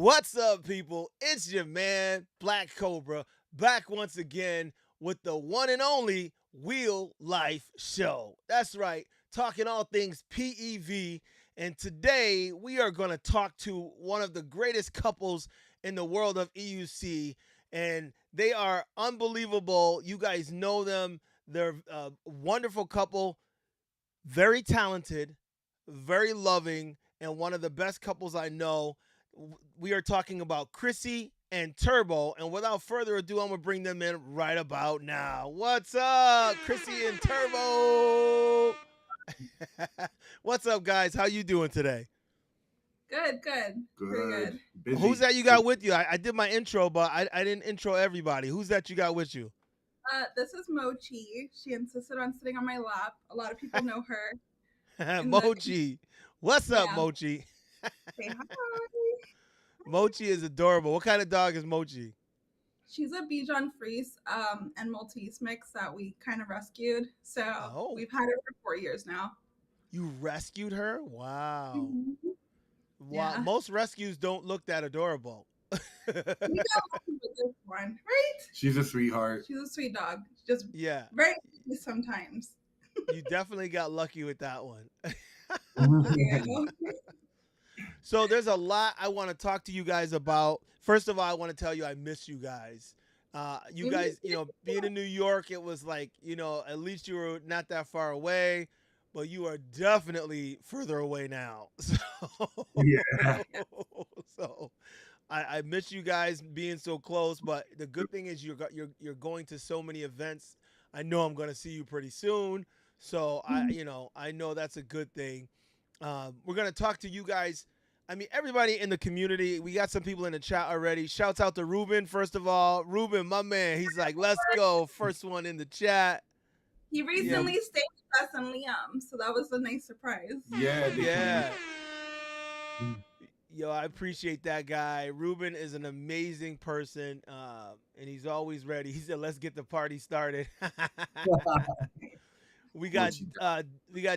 What's up, people? It's your man, Black Cobra, back once again with the one and only Wheel Life Show. That's right, talking all things PEV. And today we are going to talk to one of the greatest couples in the world of EUC. And they are unbelievable. You guys know them. They're a wonderful couple, very talented, very loving, and one of the best couples I know. We are talking about Krissy and Turbo. And without further ado, I'm going to bring them in right about now. What's up, Krissy and Turbo? What's up, guys? How you doing today? Good, good. Pretty good. Who's Busy. that you got with you? I did my intro, but I didn't intro everybody. Who's that you got with you? This is Mochi. She insisted on sitting on my lap. A lot of people know her. Mochi. What's up, Yeah. Mochi? Say hi. Mochi is adorable. What kind of dog is Mochi? She's a Bichon Frise and Maltese mix that we kind of rescued. So Oh. we've had her for 4 years now. You rescued her? Wow. Mhm. Wow. Yeah. Most rescues don't look that adorable. We got lucky with this one, right? She's a sweetheart. She's a sweet dog. Just Yeah, very picky sometimes. you definitely got lucky with that one. Yeah. So there's a lot I want to talk to you guys about. First of all, I want to tell you I miss you guys. You guys, being in New York, it was like, at least you were not that far away, but you are definitely further away now. Yeah. So I miss you guys being so close. But the good thing is you're going to so many events. I know I'm going to see you pretty soon. So I know that's a good thing. We're going to talk to you guys. I mean, everybody in the community. We got some people in the chat already. Shouts out to Ruben, first of all. Ruben, my man, he's like, let's go. First one in the chat. He recently stayed with us and Liam, so that was a nice surprise. Yeah. Yeah. Yo, I appreciate that guy. Ruben is an amazing person, and he's always ready. He said, let's get the party started. We got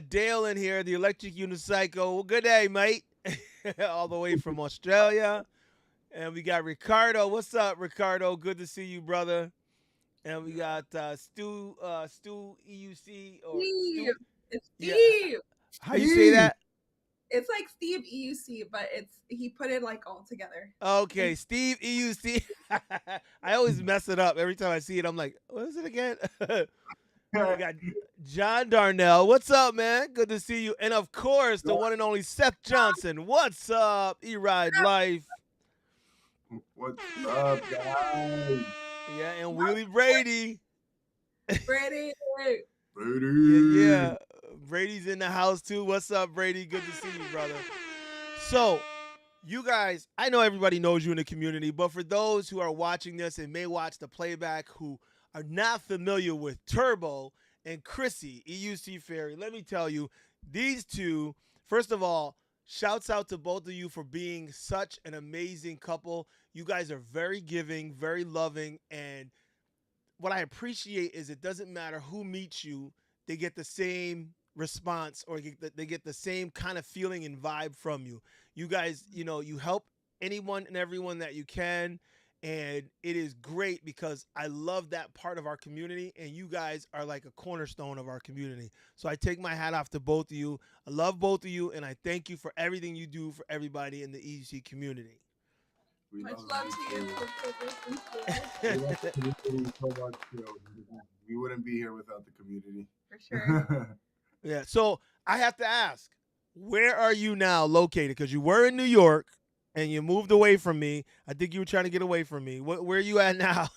Dale in here, the electric unicycle. Well, good day, mate. All the way from Australia. And we got Ricardo. What's up, Ricardo? Good to see you, brother. And we got Stu EUC or Steve. It's Yeah. Steve. How you say that? It's like Steve EUC, but he put it like all together. Okay, Steve EUC. I always mess it up every time I see it. I'm like, what is it again? We got John Darnell. What's up, man? Good to see you. And of course, the one and only Seth Johnson. What's up, E-Ride Life? What's up, guys? Yeah, and Wheelie Brady. Brady. Brady. Yeah. Brady's in the house too. What's up, Brady? Good to see you, brother. So, you guys, I know everybody knows you in the community, but for those who are watching this and may watch the playback who are not familiar with Turbo and Krissy, EUC Fairy, let me tell you, these two, first of all, shouts out to both of you for being such an amazing couple. You guys are very giving, very loving, and what I appreciate is it doesn't matter who meets you, they get the same response or they get the same kind of feeling and vibe from you. You guys, you help anyone and everyone that you can. And it is great because I love that part of our community, and you guys are like a cornerstone of our community. So I take my hat off to both of you. I love both of you, and I thank you for everything you do for everybody in the EUC community. Much love to you. We love the community so much, too. We wouldn't be here without the community. For sure. Yeah. So I have to ask, where are you now located? Because you were in New York and you moved away from me. I think you were trying to get away from me. Where are you at now?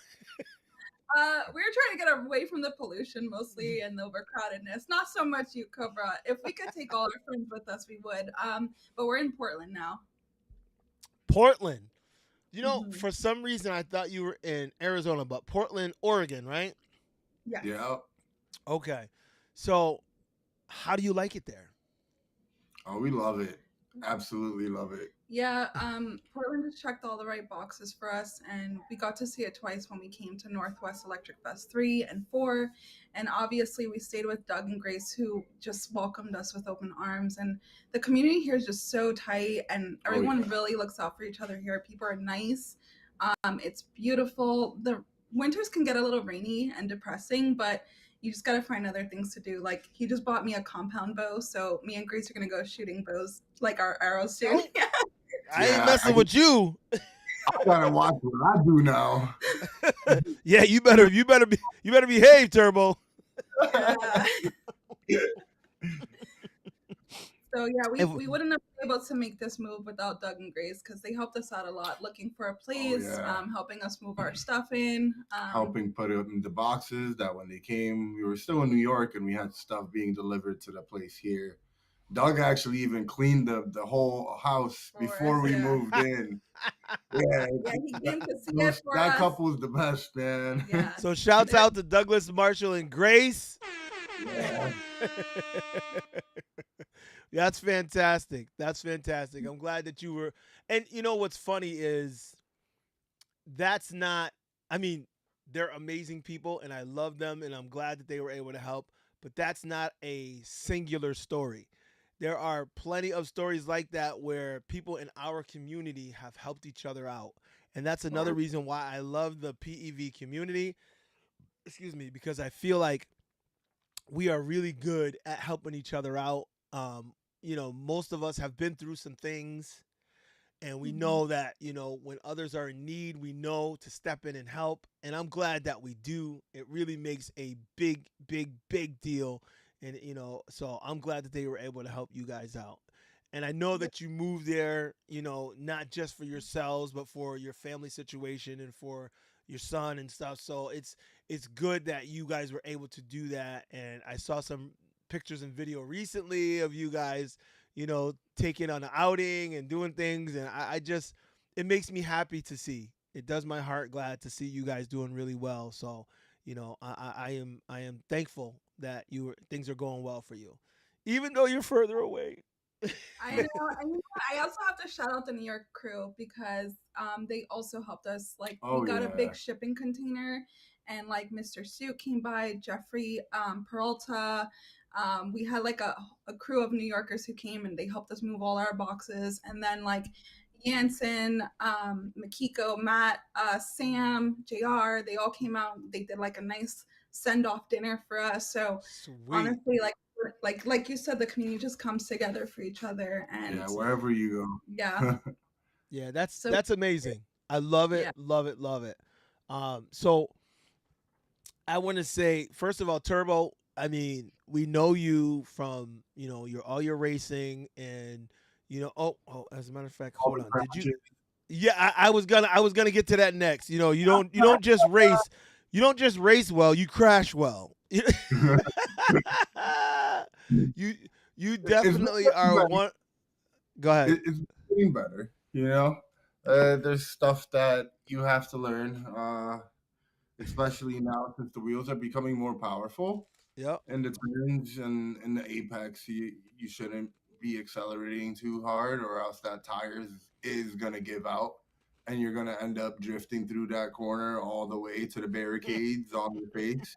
We're trying to get away from the pollution mostly and the overcrowdedness. Not so much you, Cobra. If we could take all our friends with us, we would. But we're in Portland now. Portland. Mhm. For some reason I thought you were in Arizona, but Portland, Oregon, right? Yes. Yeah. Okay. So how do you like it there? Oh, we love it. Absolutely love it. Yeah, Portland just checked all the right boxes for us, and we got to see it twice when we came to Northwest Electric Fest 3 and 4. And obviously, we stayed with Doug and Grace, who just welcomed us with open arms. And the community here is just so tight, and Oh, everyone yeah. really looks out for each other here. People are nice. It's beautiful. The winters can get a little rainy and depressing, but you just got to find other things to do. Like, he just bought me a compound bow, so me and Grace are going to go shooting bows, like our arrows soon. Oh, I ain't Yeah, messing with you. I gotta watch what I do now. Yeah, you better behave, Turbo. Yeah. So yeah, If- we wouldn't have been able to make this move without Doug and Grace because they helped us out a lot, looking for a place, yeah. helping us move our stuff in, Helping put it in the boxes that when they came, we were still in New York and we had stuff being delivered to the place here. Doug actually even cleaned the whole house For before us, we yeah. moved in. Yeah, Yeah, he came to see it for that us. couple is the best, man. Yeah. So shouts out to Douglas, Marshall, and Grace. Yeah. That's fantastic. That's fantastic. I'm glad that you were. And you know what's funny is that's not. I mean, they're amazing people, and I love them, and I'm glad that they were able to help. But that's not a singular story. There are plenty of stories like that where people in our community have helped each other out, and that's another reason why I love the PEV community. Excuse me, because I feel like we are really good at helping each other out. Most of us have been through some things, and we know that when others are in need, we know to step in and help. And I'm glad that we do. It really makes a big, big, big deal. And so I'm glad that they were able to help you guys out. And I know that you moved there, not just for yourselves, but for your family situation and for your son and stuff. So it's good that you guys were able to do that. And I saw some pictures and video recently of you guys, taking on an outing and doing things. And I just, it makes me happy to see. It does my heart glad to see you guys doing really well. So, I am thankful that things are going well for you, even though you're further away. I know. I also have to shout out the New York crew because they also helped us. Like, we got a big shipping container, and like Mr. Suit came by, Jeffrey Peralta. We had like a crew of New Yorkers who came and they helped us move all our boxes. And then like Yansen, Makiko, Matt, Sam, JR, they all came out. They did like a nice send off dinner for us. So Sweet. honestly, like you said, the community just comes together for each other. And Yeah, wherever you go. yeah. Yeah, that's So that's amazing. I love it, yeah. love it, love it. So I want to say, first of all, Turbo. I mean, we know you from your racing, and as a matter of fact, hold on. Did you? Yeah, I was gonna get to that next. You don't just race. You don't just race well. You crash well. you definitely are one. Go ahead. It's getting better, there's stuff that you have to learn, especially now since the wheels are becoming more powerful. Yep. In the turns and in the apex, you shouldn't be accelerating too hard, or else that tire is gonna give out, and you're gonna end up drifting through that corner all the way to the barricades on your face.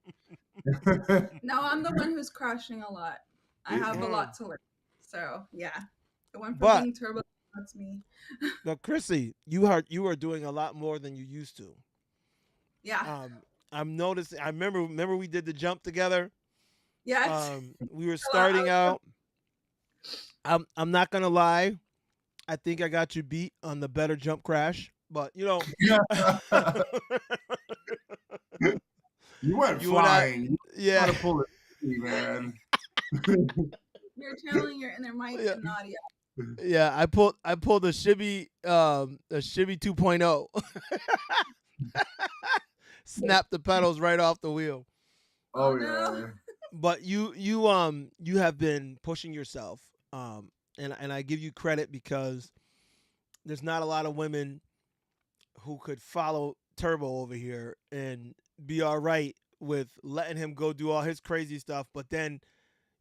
Now I'm the one who's crashing a lot. I have a lot to learn. So yeah, the one from being turbo, that's me. Now, Krissy, you are doing a lot more than you used to. Yeah. I'm noticing. I remember we did the jump together. Yes. We were starting out. I'm not gonna lie. I think I got you beat on the better jump crash, but You went flying. Yeah. You pull it, man. You're channeling your inner Mike and Nadia. Yeah, I pulled a shibby 2.0. Snap the pedals right off the wheel. Oh yeah. But you have been pushing yourself, and I give you credit because there's not a lot of women who could follow Turbo over here and be all right with letting him go do all his crazy stuff, but then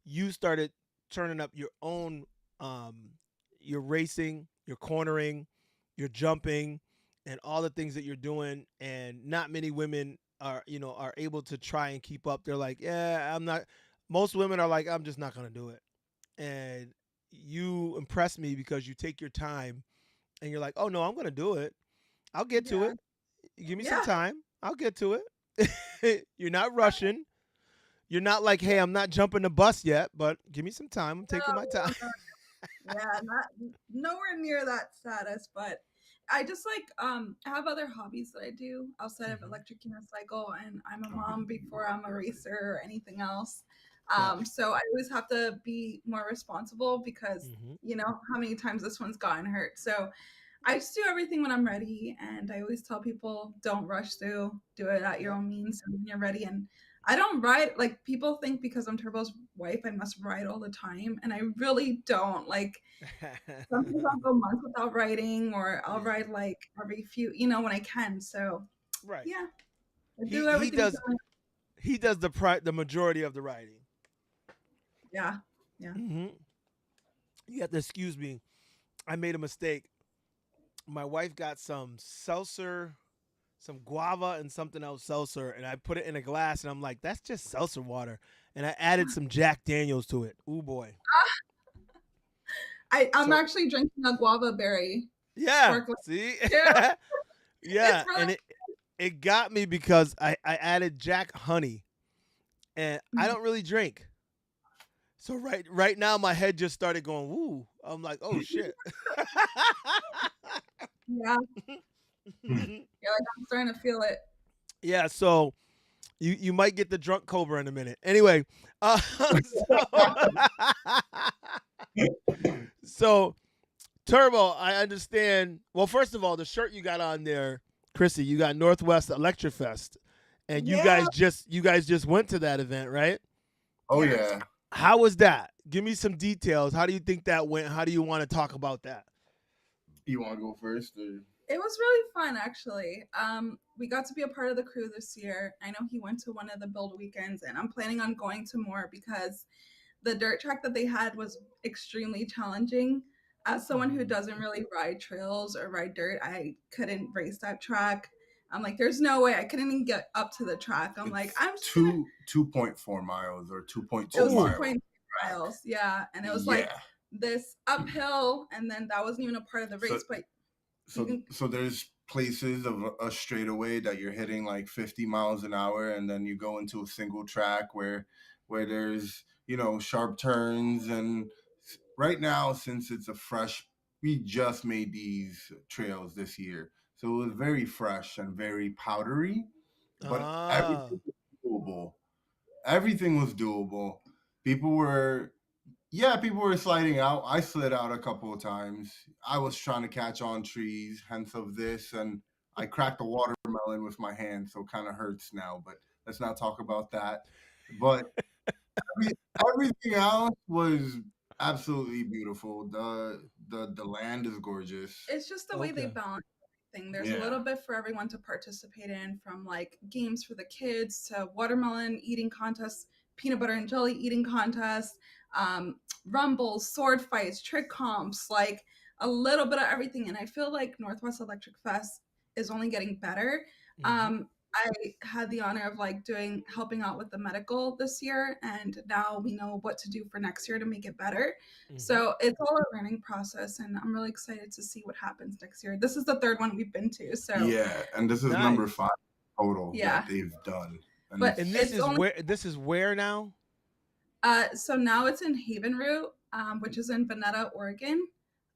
you started turning up your own you're racing, you're cornering, you're jumping, and all the things that you're doing, and not many women are able to try and keep up. They're like, yeah, I'm not. Most women are like, I'm just not gonna do it. And you impress me because you take your time and you're like, oh no, I'm gonna do it. I'll get to Yeah. it. Give me some Yeah. time. I'll get to it. You're not rushing. You're not like, hey, I'm not jumping the bus yet, but give me some time. I'm No, taking my time. no, yeah, not nowhere near that status, but I just like I have other hobbies that I do outside of Mhm. electric unicycle, and I'm a mom before I'm a racer or anything else. Yeah. So I always have to be more responsible because Hmm. you know how many times this one's gotten hurt. So I just do everything when I'm ready, and I always tell people don't rush through, do it at your Yep. own means and when you're ready. And I don't ride like people think because I'm Turbo's wife, I must ride all the time, and I really don't. Like sometimes I'll go months without riding, or I'll Yeah. ride like every few, when I can. So Right. yeah, I He do he everything. does he does the majority of the writing. Yeah, yeah. Hmm. You have to excuse me. I made a mistake. My wife got some seltzer, some guava, and something else seltzer, and I put it in a glass, and I'm like, that's just seltzer water. And I added some Jack Daniels to it. Ooh boy. I'm So actually drinking a guava berry yeah, sparkling see, too. It's yeah, really and it got me because I added Jack honey, and I don't really drink. So right now my head just started going woo. I'm like, oh shit. yeah. Yeah, like I'm starting to feel it. Yeah, so you might get the drunk cobra in a minute. Anyway, so, so Turbo, I understand. Well, first of all, the shirt you got on there, Krissy, you got Northwest Electrifest, and Yeah. you guys just went to that event, right? Oh Yes. yeah. How was that? Give me some details. How do you think that went? How do you want to talk about that? You want to go first? Or? It was really fun, actually. We got to be a part of the crew this year. I know he went to one of the build weekends, and I'm planning on going to more because the dirt track that they had was extremely challenging. As someone who Mhm. doesn't really ride trails or ride dirt, I couldn't race that track. I'm like, there's no way I couldn't even get up to the track. I'm like, It's I'm just gonna. 2.4 miles or It 2.2 was Ooh. miles 2.2 track. miles, yeah, and it was Yeah. like this uphill, and then that wasn't even a part of the So race, but you so can. so there's places of a straightaway that you're hitting like 50 miles an hour, and then you go into a single track where there's sharp turns. And right now, since it's a fresh, we just made these trails this year, so it was very fresh and very powdery, but Ah. everything was doable. Everything was doable. People were Yeah, people were sliding out. I slid out a couple of times. I was trying to catch on trees, hence of this, and I cracked a watermelon with my hand, so it kind of hurts now. But let's not talk about that. But every, everything else was absolutely beautiful. The land is gorgeous. It's just the way they Okay. balance everything. There's a Yeah, little bit for everyone to participate in, from like games for the kids to watermelon eating contests, peanut butter and jelly eating contests, rumbles, sword fights, trick comps, like a little bit of everything. And I feel like Northwest Electric Fest is only getting better. Hmm. I had the honor of like helping out with the medical this year, and now we know what to do for next year to make it better. Hmm. So it's all a learning process, and I'm really excited to see what happens next year. This is the third one we've been to, so yeah, and this is number Nice. 5 total yeah. that they've done, and But And it's it's only this is where now? so now it's in Haven Root, which is in Veneta, Oregon.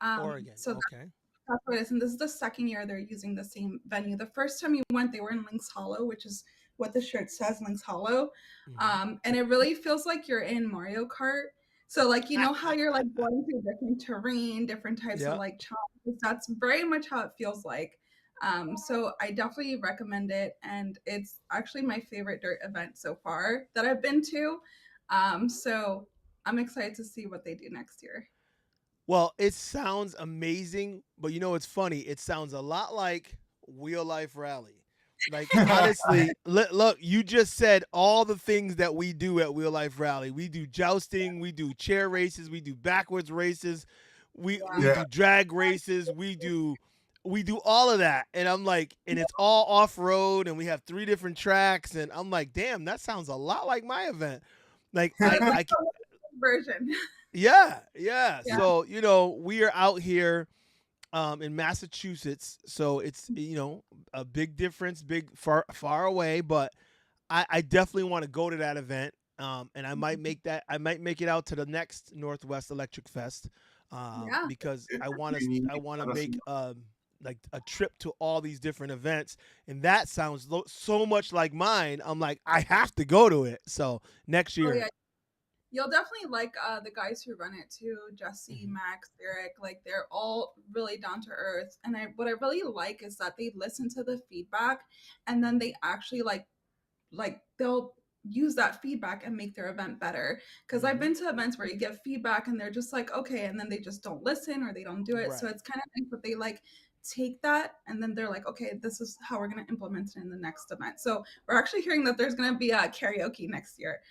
Oregon. So Okay. that's what it is. And this is the second year they're using the same venue. The first time you went, they were in Lynx Hollow, which is what the shirt says, Lynx Hollow. Hmm. And it really feels like you're in Mario Kart. So like you know how you're like going through different terrain, different types of Yeah. like challenges. That's very much how it feels like. So I definitely recommend it, and it's actually my favorite dirt event so far that I've been to. So I'm excited to see what they do next year. Well, it sounds amazing, but you know it's funny. It sounds a lot like Wheel Life Rally. Like honestly, look, you just said all the things that we do at Wheel Life Rally. We do jousting, we do chair races, we do backwards races, We do drag races, we do all of that, and I'm like, and it's all off road, and we have 3 different tracks, and I'm like, damn, that sounds a lot like my event. Like I version. Yeah. So we are out here in Massachusetts, so it's a big difference, far away, but I definitely want to go to that event. And I might make it out to the next Northwest Electric Fest, because I want to make like a trip to all these different events, and that sounds so much like mine. I'm like, I have to go to it. So next year. Oh, yeah. You'll definitely like the guys who run it too, Jesse, Max, Eric. Like they're all really down to earth, and what I really like is that they listen to the feedback, and then they actually like they'll use that feedback and make their event better. Because I've been to events where you get feedback and they're just like, okay, and then they just don't listen or they don't do it. Right. So it's kind of nice that they like take that and then they're like, okay, this is how we're going to implement it in the next event. So we're actually hearing that there's going to be a karaoke next year.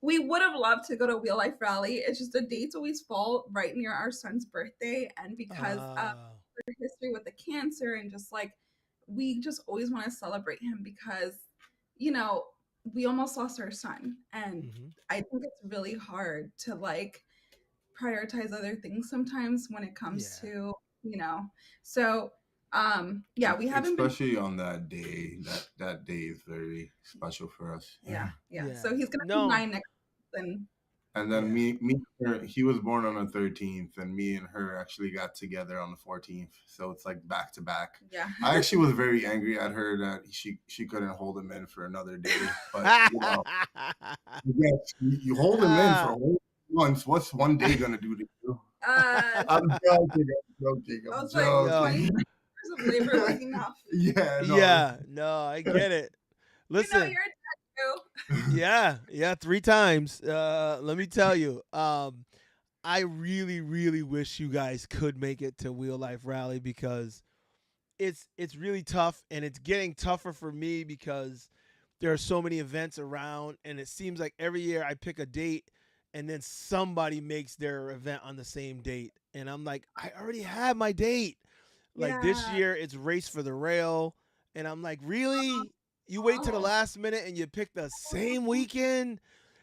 We would have loved to go to Wheel Life Rally. It's just the dates always fall right near our son's birthday, and because of the history with the cancer, and just like we just always want to celebrate him, because we almost lost our son, and I think it's really hard to like prioritize other things sometimes when it comes to so we haven't especially on that day. That day is very special for us. Yeah. So he's gonna be 9 next month, and then me, he was born on the 13th, and me and her actually got together on the 14th. So it's like back to back. Yeah. I actually was very angry at her that she couldn't hold him in for another day. But you hold him in for a whole month. What's one day gonna do to you? I'm joking. I'm joking. Of labor was enough. No, I get it. Listen, you're a dad too. 3 times. Let me tell you, I really, really wish you guys could make it to Wheel Life Rally, because it's really tough, and it's getting tougher for me because there are so many events around, and it seems like every year I pick a date and then somebody makes their event on the same date, and I'm like, I already have my date. Like this year, it's Race for the Rail, and I'm like, really? You wait to the last minute and you pick the same weekend?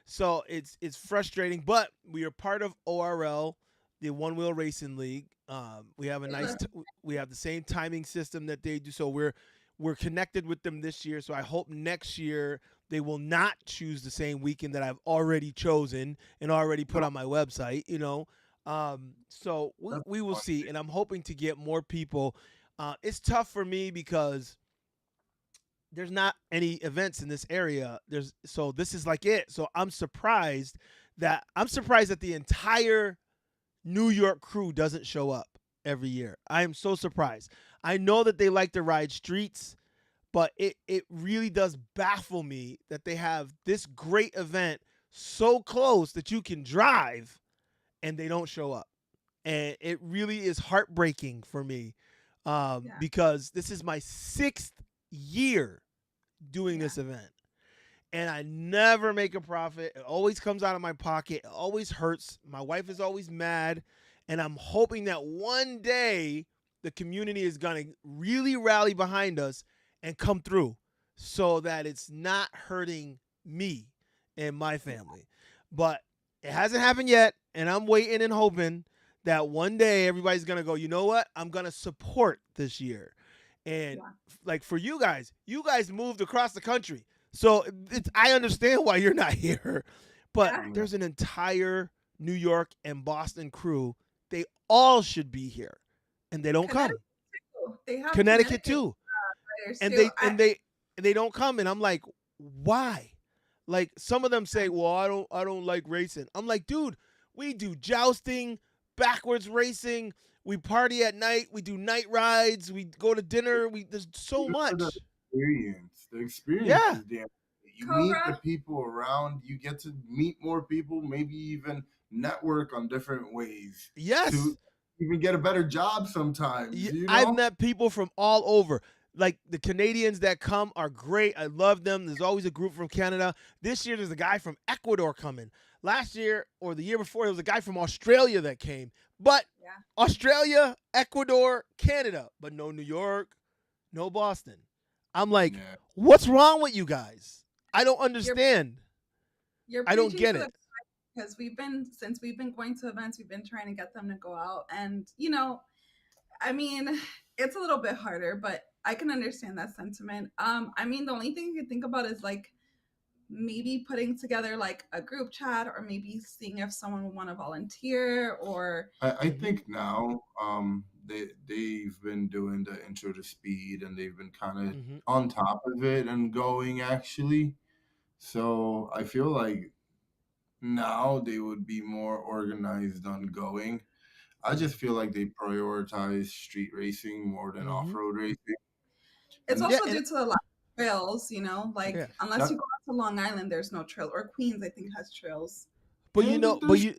So it's frustrating, but we are part of ORL, the One Wheel Racing League. We have we have the same timing system that they do, so we're connected with them this year. So I hope next year they will not choose the same weekend that I've already chosen and already put on my website. So we will see, and I'm hoping to get more people. It's tough for me because there's not any events in this area. So this is like it. So I'm surprised that the entire New York crew doesn't show up every year. I am so surprised. I know that they like to ride streets, but it really does baffle me that they have this great event so close that you can drive, and they don't show up. And it really is heartbreaking for me, because this is my 6th year doing this event, and I never make a profit. It always comes out of my pocket. It always hurts. My wife is always mad, and I'm hoping that one day the community is going to really rally behind us and come through, so that it's not hurting me and my family. But it hasn't happened yet, and I'm waiting and hoping that one day everybody's going to go, you know what? I'm going to support this year. And like for you guys moved across the country. So I understand why you're not here. But there's an entire New York and Boston crew. They all should be here, and they don't come. They have Connecticut too. And they don't come, and I'm like, why? Like some of them say, well, I don't like racing. I'm like, dude, we do jousting, backwards racing, we party at night, we do night rides, we go to dinner, there's so much. The experience is damn. You meet the people around, you get to meet more people, maybe even network on different ways. Yes. To even get a better job sometimes. I've met people from all over. Like the Canadians that come are great. I love them. There's always a group from Canada. This year there's a guy from Ecuador coming. last year or the year before, there was a guy from Australia that came. But Yeah. Australia, Ecuador, Canada, but no New York, no Boston. I'm like, Yeah. what's wrong with you guys? I don't understand. You're I don't preaching get to it. because since we've been going to events, we've been trying to get them to go out, and I mean, it's a little bit harder, but I can understand that sentiment. I mean, the only thing you can think about is like maybe putting together like a group chat, or maybe seeing if someone would want to volunteer, or I think now they've been doing the intro to speed, and they've been kind of on top of it and going actually. So I feel like now they would be more organized on going. I just feel like they prioritize street racing more than off-road racing. it's And also Yeah, due to the lack of trails. Like yeah. unless that, you go out to Long Island, there's no trail, or Queens, I think, has trails. But yeah, you know, but there's,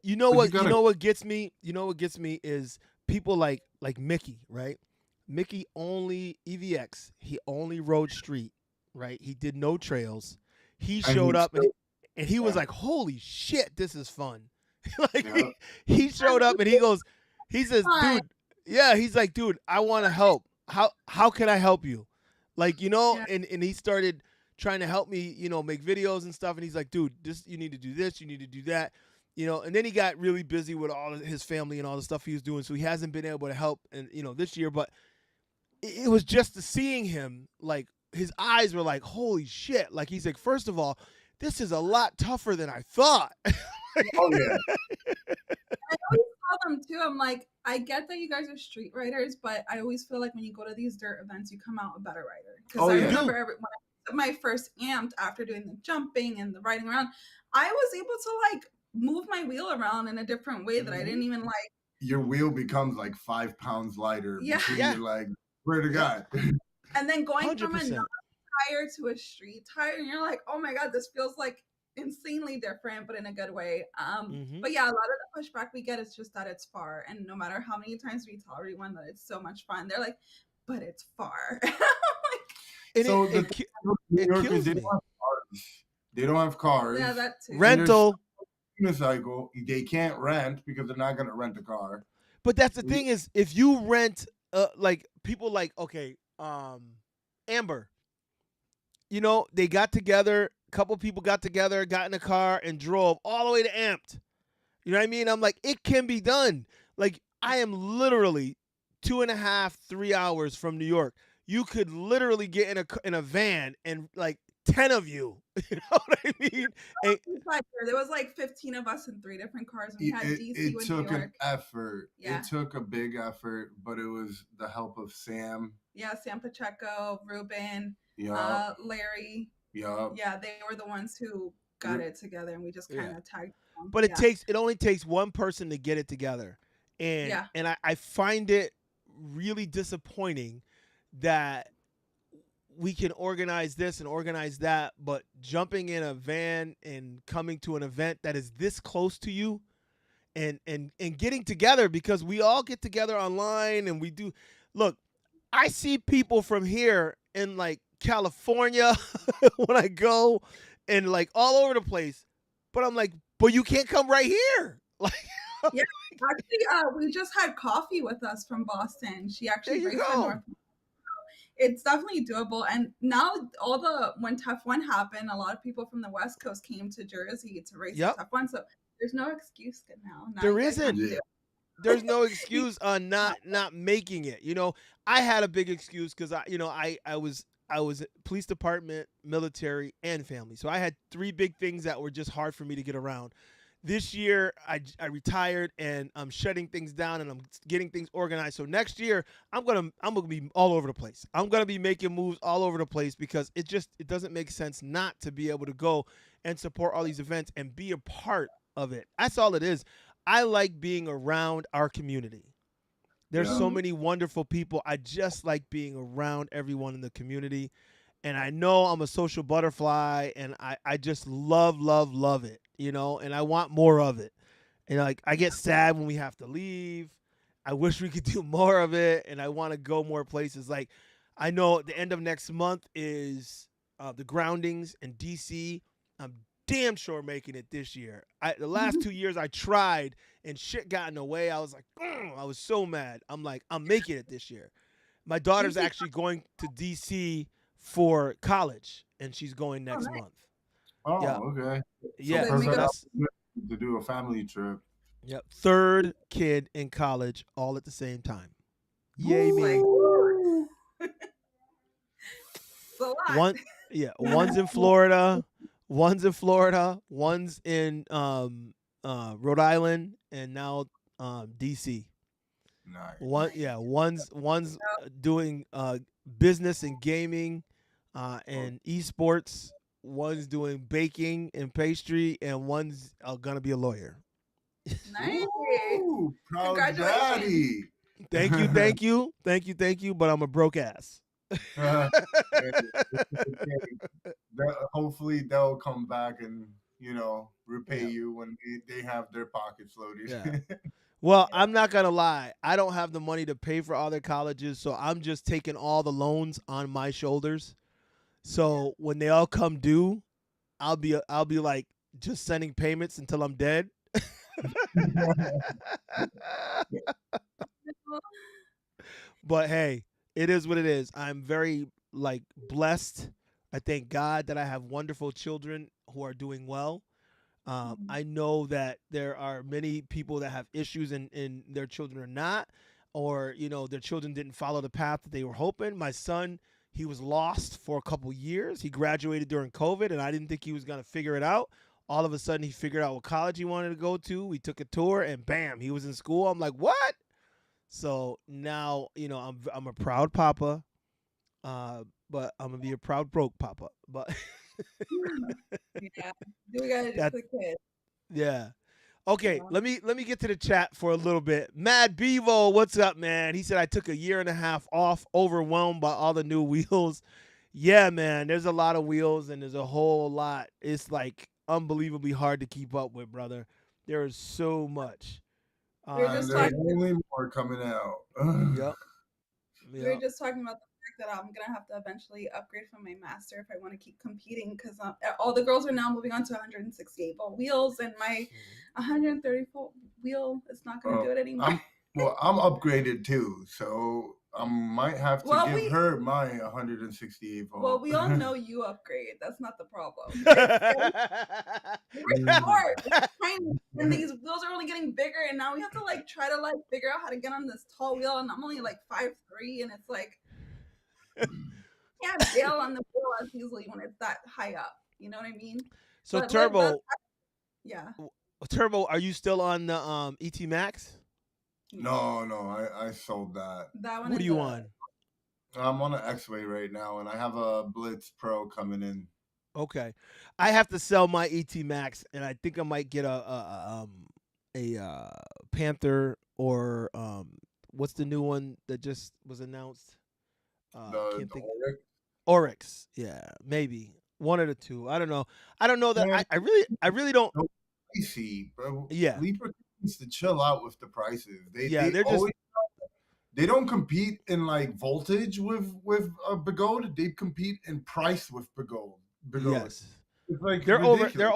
you know but you what you gotta. know what gets me? You know what gets me is people like Mickey, right? Mickey only EVX. He only rode street, right? He did no trails. He And showed he up still, and he was yeah, like, "Holy shit, this is fun!" like yeah. he showed up and he says, Fun. "Dude, yeah." He's like, "Dude, I want to help. How can I help you?" Like Yeah. and he started trying to help me, make videos and stuff. And he's like, "Dude, this you need to do this, you need to do that." And then he got really busy with all of his family and all the stuff he was doing, so he hasn't been able to help and this year. But it was just seeing him, like his eyes were like, "Holy shit!" Like he's like, "First of all, this is a lot tougher than I thought." Oh yeah, I always tell them too. I'm like, I get that you guys are street riders, but I always feel like when you go to these dirt events, you come out a better rider. Because Oh, I yeah. remember when I took my first amped after doing the jumping and the riding around, I was able to like move my wheel around in a different way that I didn't even like. Your wheel becomes like 5 pounds lighter Yeah. between Yeah. your legs. Swear to Yeah. God. And then going from a 100%. non-tire to a street tire, and you're like, oh my God, this feels like insanely different, but in a good way. But yeah, a lot of the pushback we get is just that it's far, and no matter how many times we tell everyone that it's so much fun, they're like, but it's far. And So it, the it, thing ki- with New it Yorkers, kills they me. don't have cars. They don't have cars. Yeah, that too. And there's Rental. unicycle. They can't rent because they're not gonna rent a car. But that's the We- thing is, if you rent, like people like, okay, Amber, they got together, a couple people got together, got in a car and drove all the way to Amped. You know what I mean? I'm like, it can be done. Like, I am literally 2.5, 3 hours from New York. You could literally get in a van and like 10 of you. You know what I mean? And, There was like 15 of us in 3 different cars. We had DC It with took New an York. effort. Yeah. It took a big effort, but it was the help of Sam. Yeah, Sam Pacheco, Ruben, Yeah. Larry. Yeah. Yeah, they were the ones who got it together, and we just kind of tagged them. but it only takes one person to get it together. And I find it really disappointing that we can organize this and organize that, but jumping in a van and coming to an event that is this close to you and getting together, because we all get together online and we do. Look, I see people from here in like California when I go and like all over the place, but I'm like, but you can't come right here. Like, yeah, actually, we just had coffee with us from Boston. She actually raced in North. It's definitely doable. And now when Tough One happened, a lot of people from the West Coast came to Jersey to race Tough One. So there's no excuse now. There isn't. There's no excuse on not making it. I had a big excuse because I was police department, military, and family. So I had 3 big things that were just hard for me to get around. This year, I retired and I'm shutting things down and I'm getting things organized. So next year, I'm gonna be all over the place. I'm gonna be making moves all over the place because it doesn't make sense not to be able to go and support all these events and be a part of it. That's all it is. I like being around our community. There's so many wonderful people. I just like being around everyone in the community. And I know I'm a social butterfly, and I just love it, and I want more of it. And like, I get sad when we have to leave. I wish we could do more of it, and I want to go more places. Like, I know the end of next month is the groundings in DC. I'm damn sure making it this year. The last 2 years I tried and shit got in the way. I was like, I was so mad. I'm like, I'm making it this year. My daughter's actually going to DC for college, and she's going next nice. month. Oh, okay. Yeah, so perfect that's to do a family trip. Yep, third kid in college, all at the same time. Yay me! One's in Florida, one's in Rhode Island, and now DC. Nice. One's doing business and gaming and esports. One's doing baking and pastry, and one's gonna be a lawyer. Nice. Ooh, proud daddy. Thank you. But I'm a broke ass. Hopefully they'll come back and repay you when they have their pockets loaded. Yeah. Well, I'm not gonna lie. I don't have the money to pay for all their colleges, so I'm just taking all the loans on my shoulders. So when they all come due, I'll be like just sending payments until I'm dead. But hey, it is what it is. I'm very blessed. I thank God that I have wonderful children who are doing well. I know that there are many people that have issues and their children are not, or their children didn't follow the path that they were hoping. My son, he was lost for a couple years. He graduated during COVID, and I didn't think he was gonna figure it out. All of a sudden, he figured out what college he wanted to go to. We took a tour, and bam, he was in school. I'm like, what? So now, I'm a proud papa, but I'm gonna be a proud broke papa. But yeah, we gotta do for the kids. Yeah. Okay, let me get to the chat for a little bit. Mad Bevo, what's up, man? He said I took a year and a half off, overwhelmed by all the new wheels. Yeah, man, there's a lot of wheels and there's a whole lot. It's like unbelievably hard to keep up with, brother. There is so much. There's only more coming out. Yep. We were just talking about the fact that I'm gonna have to eventually upgrade from my master if I want to keep competing, because all the girls are now moving on to 168 volt wheels, and my 130 volt wheel is not gonna do it anymore. I'm upgraded too, so I might have to give her my 168 volt. Well, we all know you upgrade. That's not the problem. And these wheels are only getting bigger, and now we have to try to figure out how to get on this tall wheel, and I'm only 5'3", and it's like can't bail on the wheel as easily when it's that high up. You know what I mean? So but, Turbo, yeah. Turbo, are you still on the ET Max? No, I sold that. That one. What are you on? I'm on an X-Way right now, and I have a Blitz Pro coming in. Okay, I have to sell my ET Max, and I think I might get a Panther or what's the new one that just was announced? The Oryx. Yeah, maybe one of the two. I don't know. I don't know that. I really don't. Pricey, bro. Yeah, Libra needs to chill out with the prices. They're always, they don't compete in voltage with Begode. They compete in price with Begode. Yes. It's they're ridiculous. they're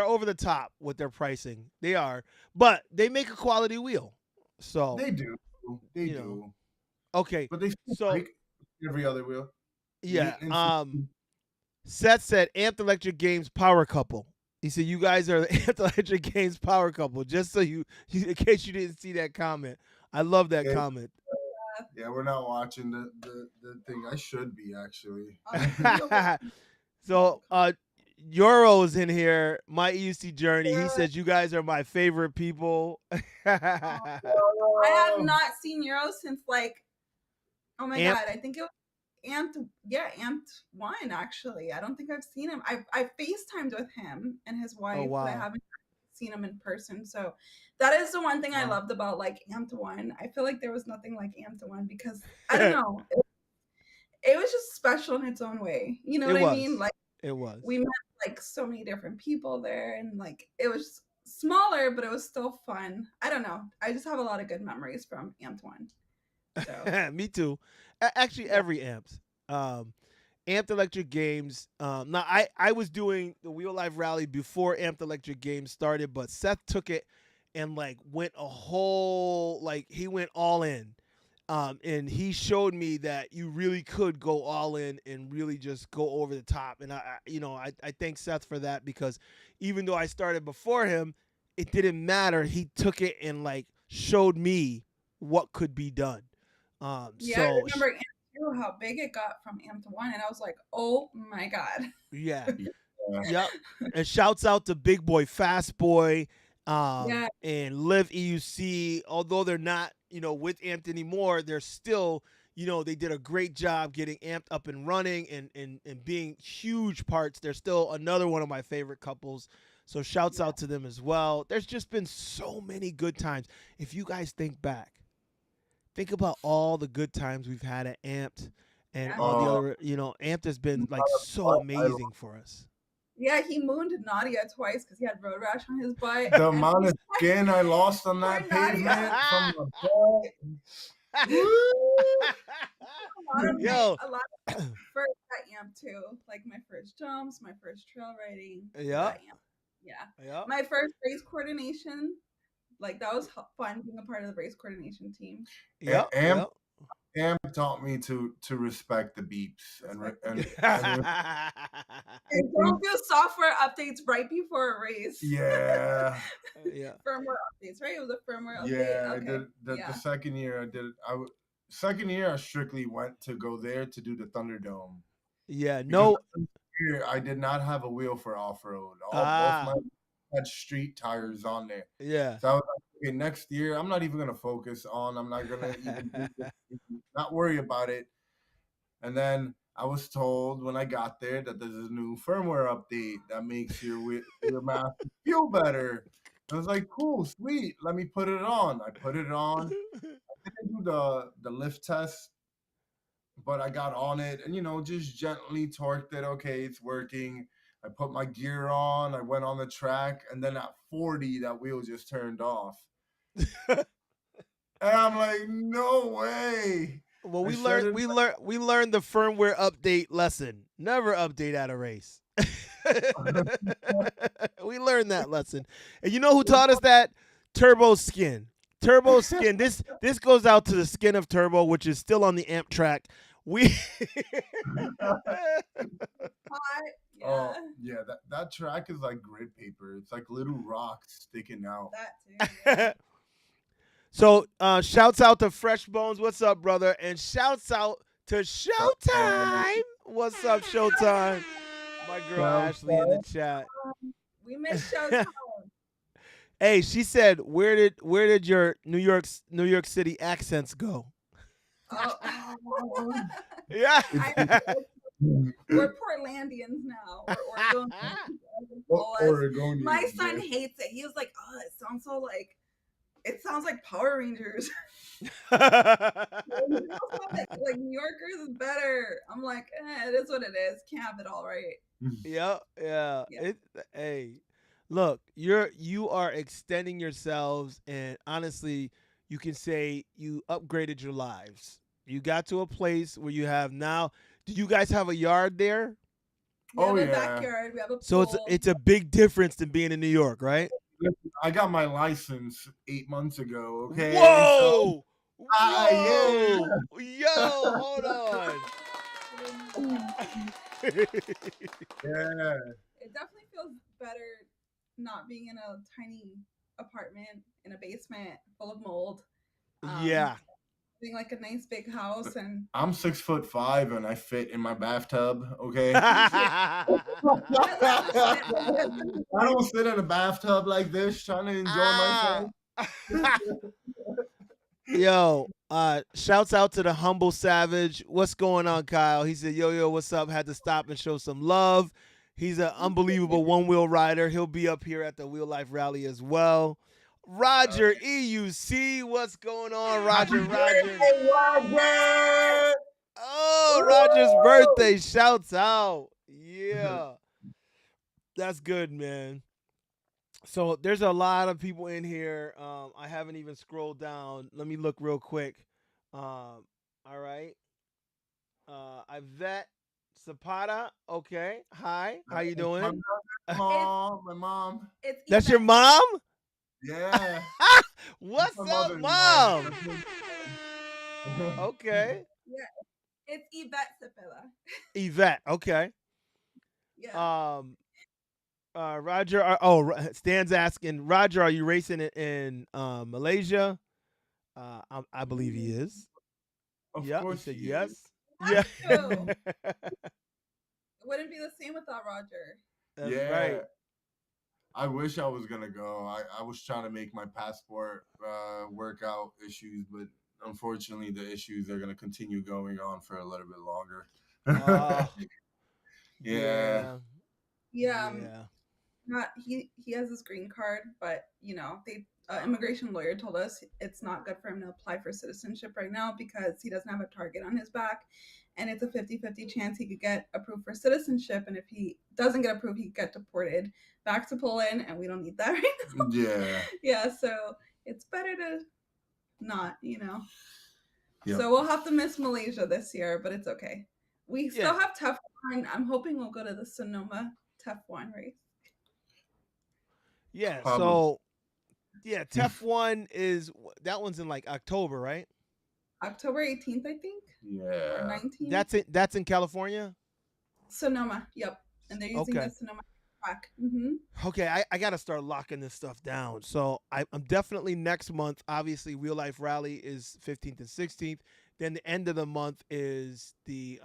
over the top with their pricing. They are, but they make a quality wheel. So they do. They do. Okay. But they still make every other wheel. Yeah. Seth said Amped Electric Games power couple. He said you guys are the Amped Electric Games power couple. Just so you in case you didn't see that comment. I love that comment. Yeah, we're not watching the thing. I should be actually. So Yoro's in here, my EUC journey. He says you guys are my favorite people. I have not seen Euro since oh my god, I think it was Amped 1 actually. I don't think I've seen him. I FaceTimed with him and his wife, but I haven't seen him in person. So that is the one thing I loved about Amped 1. I feel like there was nothing like Amped 1 because I don't know. It was just special in its own way. You know what I mean? It was. We met so many different people there, and it was smaller, but it was still fun. I don't know. I just have a lot of good memories from Amped 1. So. Me too. Actually, every Amps. Amped Electric Games. Now I was doing the Wheel Life Rally before Amped Electric Games started, but Seth took it and like went a whole like he went all in. And he showed me that you really could go all in and really just go over the top. And I thank Seth for that, because even though I started before him, it didn't matter. He took it and like showed me what could be done. Yeah, I remember Amp 2, how big it got from Amp 1, and I was like, oh my God. Yeah. Yep. And shouts out to Big Boy Fast Boy, and Live EUC. Although they're not, with Amped anymore, they're still, they did a great job getting Amped up and running and being huge parts. They're still another one of my favorite couples. So shouts out to them as well. There's just been so many good times. If you guys think back, think about all the good times we've had at Amped and all the other, Amped has been like so amazing for us. Yeah, he mooned Nadia twice because he had road rash on his butt. The amount of skin I lost on that pavement from the ball. A lot of first at Amp 2, like my first jumps, my first trail riding. Yeah. Yeah. My first race coordination, like that was fun being a part of the race coordination team. Yeah. Amp taught me to respect the beeps and don't do software updates right before a race. Yeah. Firmware updates, right? It was a firmware update. Yeah, okay. I did the second year. Second year I strictly went to go there to do the Thunderdome. Yeah, no. Year I did not have a wheel for off road. Both my had street tires on there. Yeah. So I was like, okay, next year I'm not even gonna focus on. I'm not gonna even not worry about it. And then I was told when I got there that there's a new firmware update that makes your mask feel better. I was like, cool, sweet. Let me put it on. I put it on. I didn't do the lift test, but I got on it and just gently torqued it. Okay, it's working. I put my gear on. I went on the track, and then at 40, that wheel just turned off. And I'm like, no way. Well, we learned the firmware update lesson. Never update at a race. We learned that lesson. And you know who taught us that? Turbo Skin. Turbo Skin. This goes out to the skin of Turbo, which is still on the Amp track. Oh yeah, that track is like grid paper. It's like little rocks sticking out. That too. So shouts out to Fresh Bones. What's up, brother? And shouts out to Showtime. What's up, Showtime? My girl Ashley in the chat. We miss Showtime. Hey, she said, where did your New York City accents go? Yeah. We're Portlandians now. We're Oregonians. My son hates it. He was like, "Oh, it sounds like Power Rangers." Like New Yorkers is better. I'm like, it is what it is. Can't have it all right. Yeah. Hey, look, you are extending yourselves, and honestly, you can say you upgraded your lives. You got to a place where you have now. Do you guys have a yard there? We have a backyard. We have a pool. So it's a big difference than being in New York, right? I got my license 8 months ago. Okay. Whoa! Yo, hold on. Yeah. It definitely feels better not being in a tiny apartment in a basement full of mold. Yeah. Being like a nice big house, and I'm 6'5" and I fit in my bathtub. Okay. I don't sit in a bathtub like this trying to enjoy myself. Yo, shouts out to the Humble Savage. What's going on, Kyle? He said, yo, what's up? Had to stop and show some love. He's an unbelievable one-wheel rider. He'll be up here at the Wheel Life Rally as well. Roger EUC, what's going on, Roger? Oh, Roger's birthday. Shouts out. Yeah. That's good, man. So there's a lot of people in here. I haven't even scrolled down. Let me look real quick. All right. Ivette Zapata. Okay. Hi. How you My doing? It's mom. it's That's your Yvette. mom? Yeah, that's What's my up, mother's mom. mom? That's my mom. Okay. Yeah, it's Yvette Cepeda. Yvette. Okay. Yeah. Um. Roger. Stan's asking Roger, are you racing it in Malaysia? I believe he is. Of Yep. He course said he is. yes. Yeah. Have to. It wouldn't be the same without Roger. That's Yeah, right. I wish I was gonna go. I was trying to make my passport work out issues, but unfortunately, the issues are gonna continue going on for a little bit longer. Oh, Yeah, yeah. Yeah, Yeah. not he has his green card, but they immigration lawyer told us it's not good for him to apply for citizenship right now because he doesn't have a target on his back, and it's a 50-50 chance he could get approved for citizenship, and if he doesn't get approved, he could get deported back to Poland, and we don't need that right now. yeah, Yeah, so it's better to not. yep. So we'll have to miss Malaysia this year, but it's okay. We still Yeah. have tough one. I'm hoping we'll go to the Sonoma tough one race. Yeah. Probably. So yeah, Tef one is that one's in like October, right? October 18th, I think, or Yeah. 19th. That's in California. Sonoma, yep. And they're using the Okay. Sonoma track. Mm-hmm. Okay, I got to start locking this stuff down. So I'm definitely next month. Obviously, Real Life Rally is 15th and 16th. Then the end of the month is the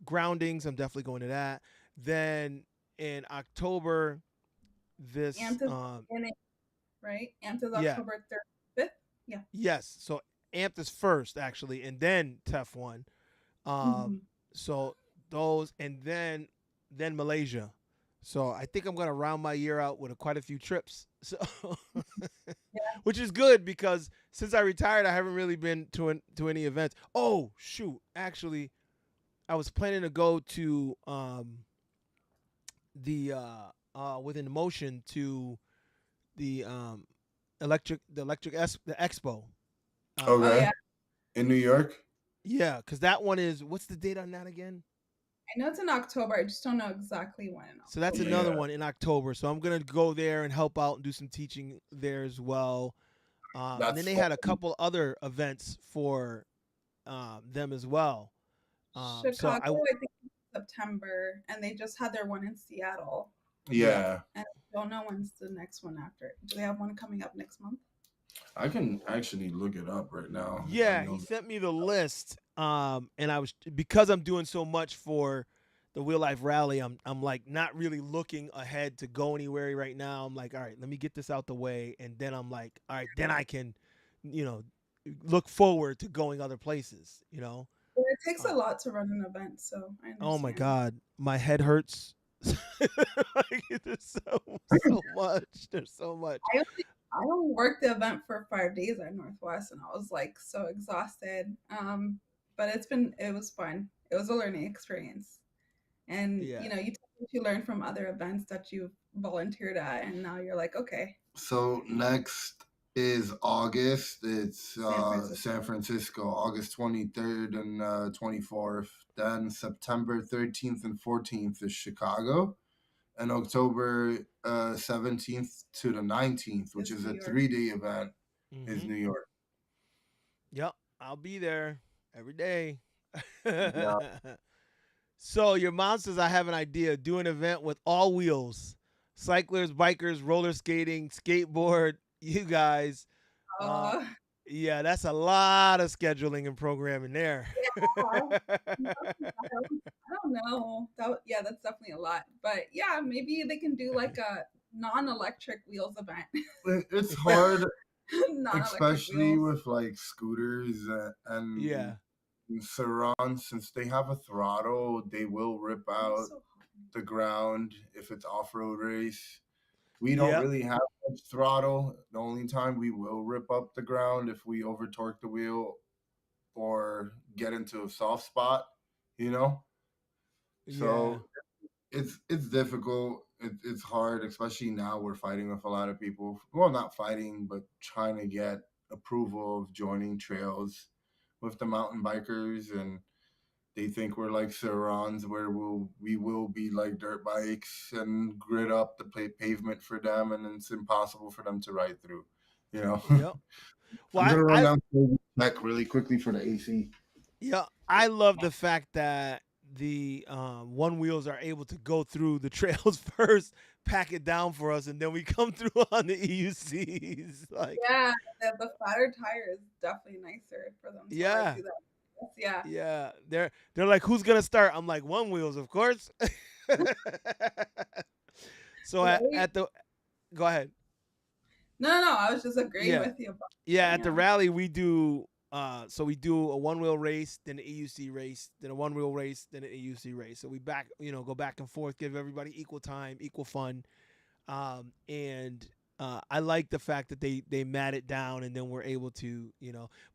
groundings. I'm definitely going to that. Then in October, this Amped is beginning, right? Amped is yeah, October 3rd, 5th. Yeah. yes. So Amped is first actually, and then Tef one. Mm-hmm. So those, and then Malaysia. So I think I'm gonna round my year out with quite a few trips. So, Yeah. which is good because since I retired, I haven't really been to any events. Oh shoot! Actually, I was planning to go to the within motion to the the expo. Oh Um, Okay. yeah. In New York. yeah, because that one is what's the date on that again? I know it's in October. I just don't know exactly when in So that's October. another Yeah. one in October. So I'm gonna go there and help out and do some teaching there as well. And That's then they fun. had a couple other events for them as well. So Chicago, I think September, and they just had their one in Seattle. yeah, Yeah. And I don't know when's the next one after. Do they have one coming up next month? I can actually look it up right now if you yeah, he know. sent me the list. And I was because I'm doing so much for the Real Life Rally. I'm like not really looking ahead to go anywhere right now. I'm like, all right, let me get this out the way, and then I'm like, all right, then I can, you know, look forward to going other places. Well, it takes a Uh, lot to run an event, so I oh my understand. God, my head hurts. Like, there's so much. There's so much. I only worked the event for 5 days at Northwest, and I was like so exhausted. But it was fun. It was a learning experience, and Yeah. you take what you learn from other events that you've volunteered at, and now you're like, okay, So next is August. It's San Francisco. San Francisco, August 23rd and 24th. Then September 13th and 14th is Chicago. And October 17th to the 19th, which It's is New a York. 3-day event, is Mm-hmm. New York. Yep. I'll be there every day. Yeah. So your mom says I have an idea. Do an event with all wheels, cyclers, bikers, roller skating, skateboard. You guys. Uh, Oh, yeah, that's a lot of scheduling and programming there. yeah. I don't know. Yeah, that's definitely a lot. But yeah, maybe they can do like a non-electric wheels event. It's hard, Non-electric especially wheels. with like scooters and Yeah. Surround, since they have a throttle, they will rip out So the ground if it's off-road race. We don't Yep. really have much throttle. The only time we will rip up the ground if we over torque the wheel or get into a soft spot, you know. Yeah. So it's difficult. It's hard, especially now we're fighting with a lot of people. Well, not fighting, but trying to get approval of joining trails with the mountain bikers, and They think we're like Surons, where we will be like dirt bikes and grid up the pavement for them, and it's impossible for them to ride through. You know. Yep. Well, I'm gonna run down back really quickly for the AC. yeah, I love the fact that the one wheels are able to go through the trails first, pack it down for us, and then we come through on the EUCs. Like, Yeah, the fatter tire is definitely nicer for them to like yeah, do that. Yeah. yeah. They're like, who's gonna start? I'm like, one wheels, of course. So Right? at the go ahead. No, I was just agreeing Yeah, with you about yeah. At the yeah. rally, we do. So we do a one wheel race, then an EUC race, then a one wheel race, then an EUC race. So we go back and forth, give everybody equal time, equal fun. And I like the fact that they mat it down, and then we're able to,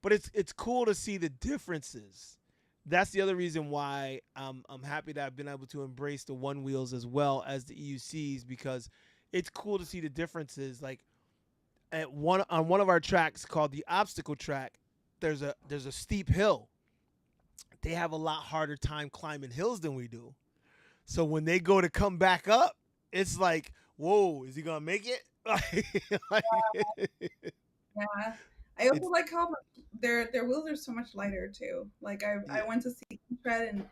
But it's cool to see the differences. That's the other reason why I'm happy that I've been able to embrace the one wheels as well as the EUCs, because it's cool to see the differences. Like on one of our tracks called the obstacle track, there's a steep hill. They have a lot harder time climbing hills than we do. So when they go to come back up, it's like, whoa, is he gonna make it? Yeah. I also It's like how their wheels are so much lighter too. Like I yeah. went to Seek and Tread and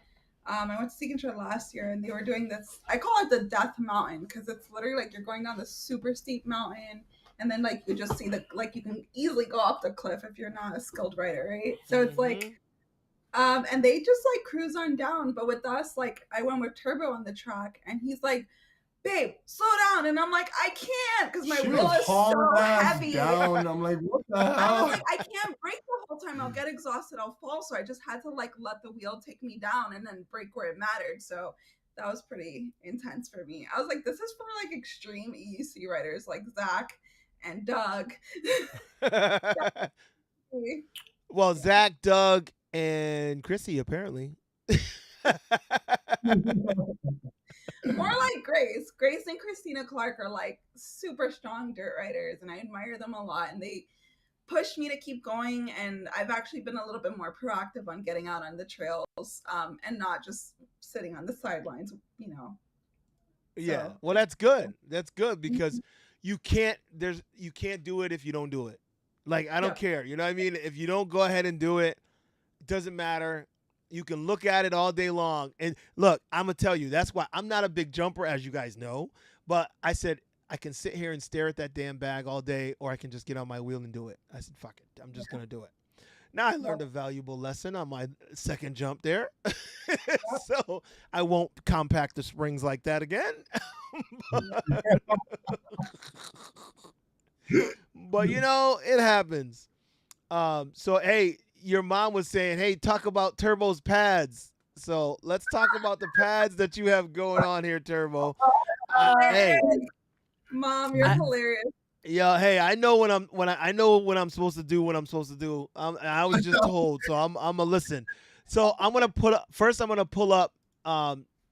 I went to Seek and Tread last year and they were doing this. I call it the Death Mountain because it's literally like you're going down this super steep mountain and then like you just see the like you can easily go off the cliff if you're not a skilled rider, right? So it's like Mm-hmm. and they just like cruise on down. But with us, like I went with Turbo on the track and he's like, babe, slow down. And I'm like, I can't because my She wheel was is so hauling ass heavy. down. I'm like, what the I was hell? like, I can't brake the whole time. I'll get exhausted. I'll fall. So I just had to like let the wheel take me down and then brake where it mattered. So that was pretty intense for me. I was like, this is for like extreme EUC riders like Zach and Doug. Well, Zach, Doug, and Krissy apparently. More like Grace. Grace and Christina Clark are like super strong dirt riders, and I admire them a lot. And they push me to keep going. And I've actually been a little bit more proactive on getting out on the trails and not just sitting on the sidelines, you know. Yeah. So Well, it's that's good. That's good because you can't do it if you don't do it. Like I don't yep. care. You know what I mean? If you don't go ahead and do it, it doesn't matter. You can look at it all day long. And look, I'm gonna tell you, that's why I'm not a big jumper, as you guys know. But I said I can sit here and stare at that damn bag all day, or I can just get on my wheel and do it. I said, fuck it. I'm just gonna do it. Now I learned a valuable lesson on my second jump there. So I won't compact the springs like that again. But it happens. So hey, your mom was saying, hey, talk about Turbo's pads. So let's talk about the pads that you have going on here, Turbo. Hey, Mom, you're I, hilarious. yeah, hey, I know I know when I'm supposed to do what I'm supposed to do. I was just told, so I'm gonna listen. So I'm gonna I'm gonna pull up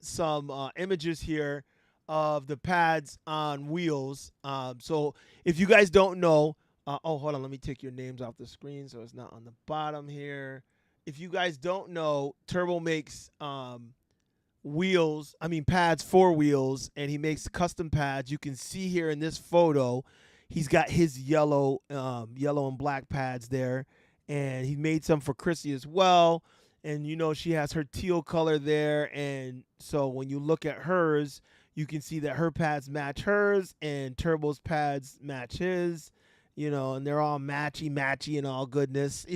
some images here of the pads on wheels. So if you guys don't know, hold on, let me take your names off the screen so it's not on the bottom here. If you guys don't know, Turbo makes pads for wheels, and he makes custom pads. You can see here in this photo, he's got his yellow and black pads there, and he made some for Krissy as well. And she has her teal color there, and so when you look at hers, you can see that her pads match hers, and Turbo's pads match his. And they're all matchy and all goodness.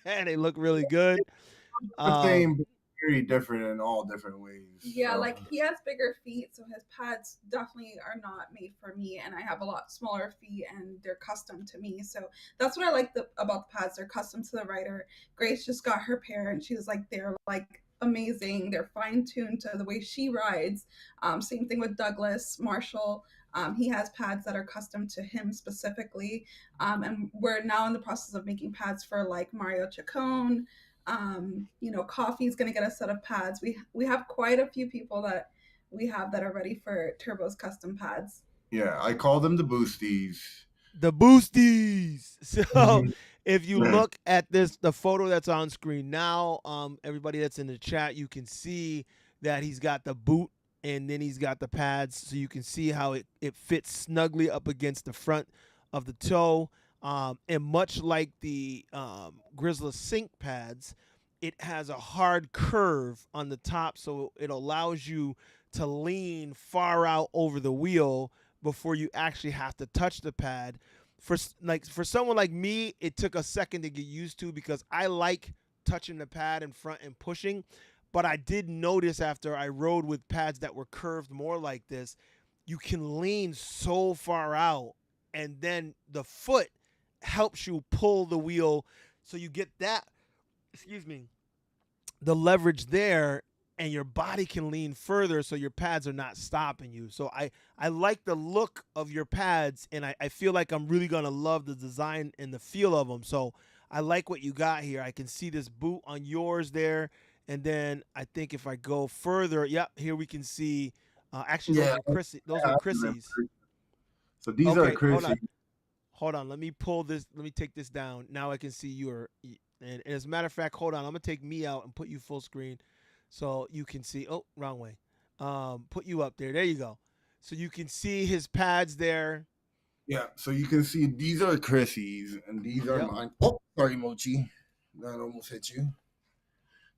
And they look really good. The Um, same, but very different in all different ways. Yeah, So. like he has bigger feet, so his pads definitely are not made for me, and I have a lot smaller feet, and they're custom to me. So that's what I like about the pads; they're custom to the rider. Grace just got her pair, and she was like, they're like amazing. They're fine tuned to the way she rides. Same thing with Douglas Marshall. He has pads that are custom to him specifically, and we're now in the process of making pads for like Mario Chacon. Coffee's going to get a set of pads. We have quite a few people that we have that are ready for Turbo's custom pads. Yeah, I call them the boosties. The boosties. So, if you look at this, the photo that's on screen now, everybody that's in the chat, you can see that he's got the boot and then he's got the pads, so you can see how it fits snugly up against the front of the toe. And much like the Grizzly Sync pads, it has a hard curve on the top, so it allows you to lean far out over the wheel before you actually have to touch the pad. For someone like me, it took a second to get used to because I like touching the pad in front and pushing, but I did notice after I rode with pads that were curved more like this, you can lean so far out and then the foot helps you pull the wheel so you get that, excuse me, the leverage there, and your body can lean further so your pads are not stopping you. So I like the look of your pads, and I feel like I'm really going to love the design and the feel of them. So I like what you got here. I can see this boot on yours there. And then I think if I go further, yep, here we can see, actually Yeah, those are Krissy's. so these are Okay, Krissy. hold on. Let me pull this. Let me take this down. Now I can see your. And as a matter of fact, hold on. I'm gonna take me out and put you full screen, so you can see. Oh, wrong way. Put you up there. There you go. So you can see his pads there. Yeah, so you can see these are Krissy's and these are mine. Oh, sorry, Mochi, that almost hit you.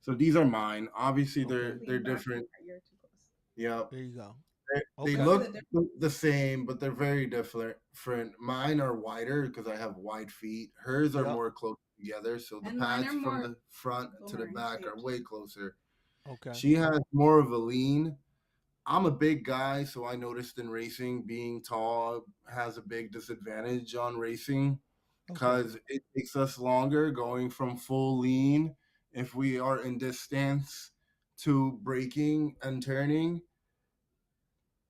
So these are mine. Obviously, they're different. Yeah, There you go. They look the same, but they're very different. Mine are wider because I have wide feet. Hers are more close together, so the pads from the front to the back are way closer. Okay. She has more of a lean. I'm a big guy, so I noticed in racing, being tall has a big disadvantage on racing because it takes us longer going from full lean if we are in this stance to braking and turning.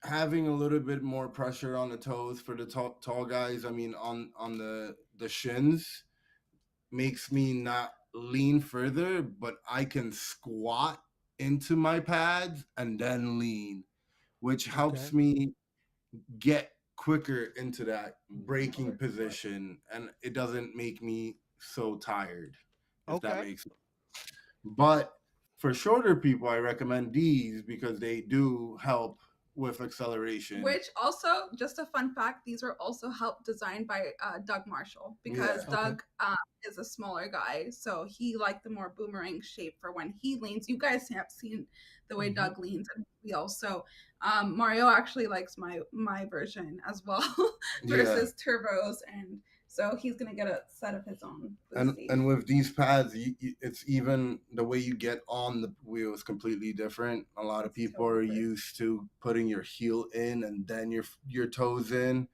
Having a little bit more pressure on the toes for the tall guys, I mean on the shins, makes me not lean further, but I can squat into my pads and then lean, which helps me get quicker into that braking position, and it doesn't make me so tired, if that makes sense. But for shorter people, I recommend these because they do help with acceleration. Which also, just a fun fact, these were also helped designed by Doug Marshall because Doug is a smaller guy, so he liked the more boomerang shape for when he leans. You guys have seen the way Doug leans and wheels, so Mario actually likes my version as well versus Turbo's, and so he's gonna get a set of his own. And with these pads, it's even the way you get on the wheel is completely different. A lot of people are used to putting your heel in and then your toes in.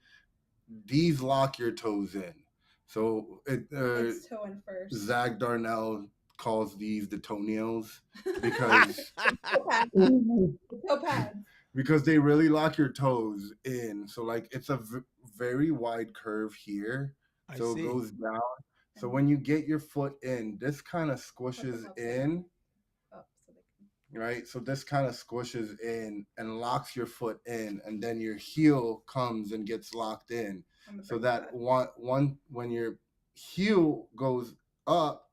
These lock your toes in. So it's toe in first. Zach Darnell calls these the toenails because toe pads. Because they really lock your toes in. So like it's a very wide curve here. So it goes down. So when you get your foot in, this kind of squishes in. Right? So this kind of squishes in and locks your foot in, and then your heel comes and gets locked in. So that one when your heel goes up,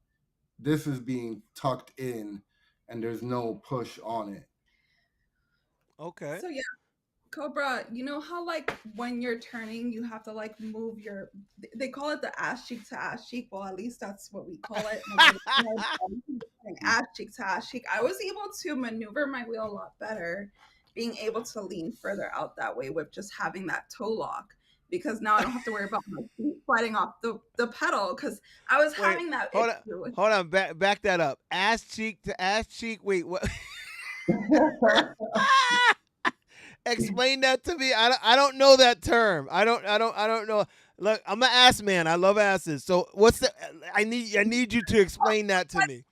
this is being tucked in and there's no push on it. Okay. So yeah, Cobra, you know how like when you're turning, you have to like move your, they call it the ass cheek to ass cheek. Well, at least that's what we call it. Ass cheek to ass cheek. I was able to maneuver my wheel a lot better, being able to lean further out that way with just having that toe lock. Because now I don't have to worry about my feet sliding off the pedal. Because I was having that issue. Hold on, back that up. Ass cheek to ass cheek. Wait, what? Explain that to me. I don't know that term. I don't know. Look, I'm an ass man. I love asses. So what's the? I need you to explain that to me.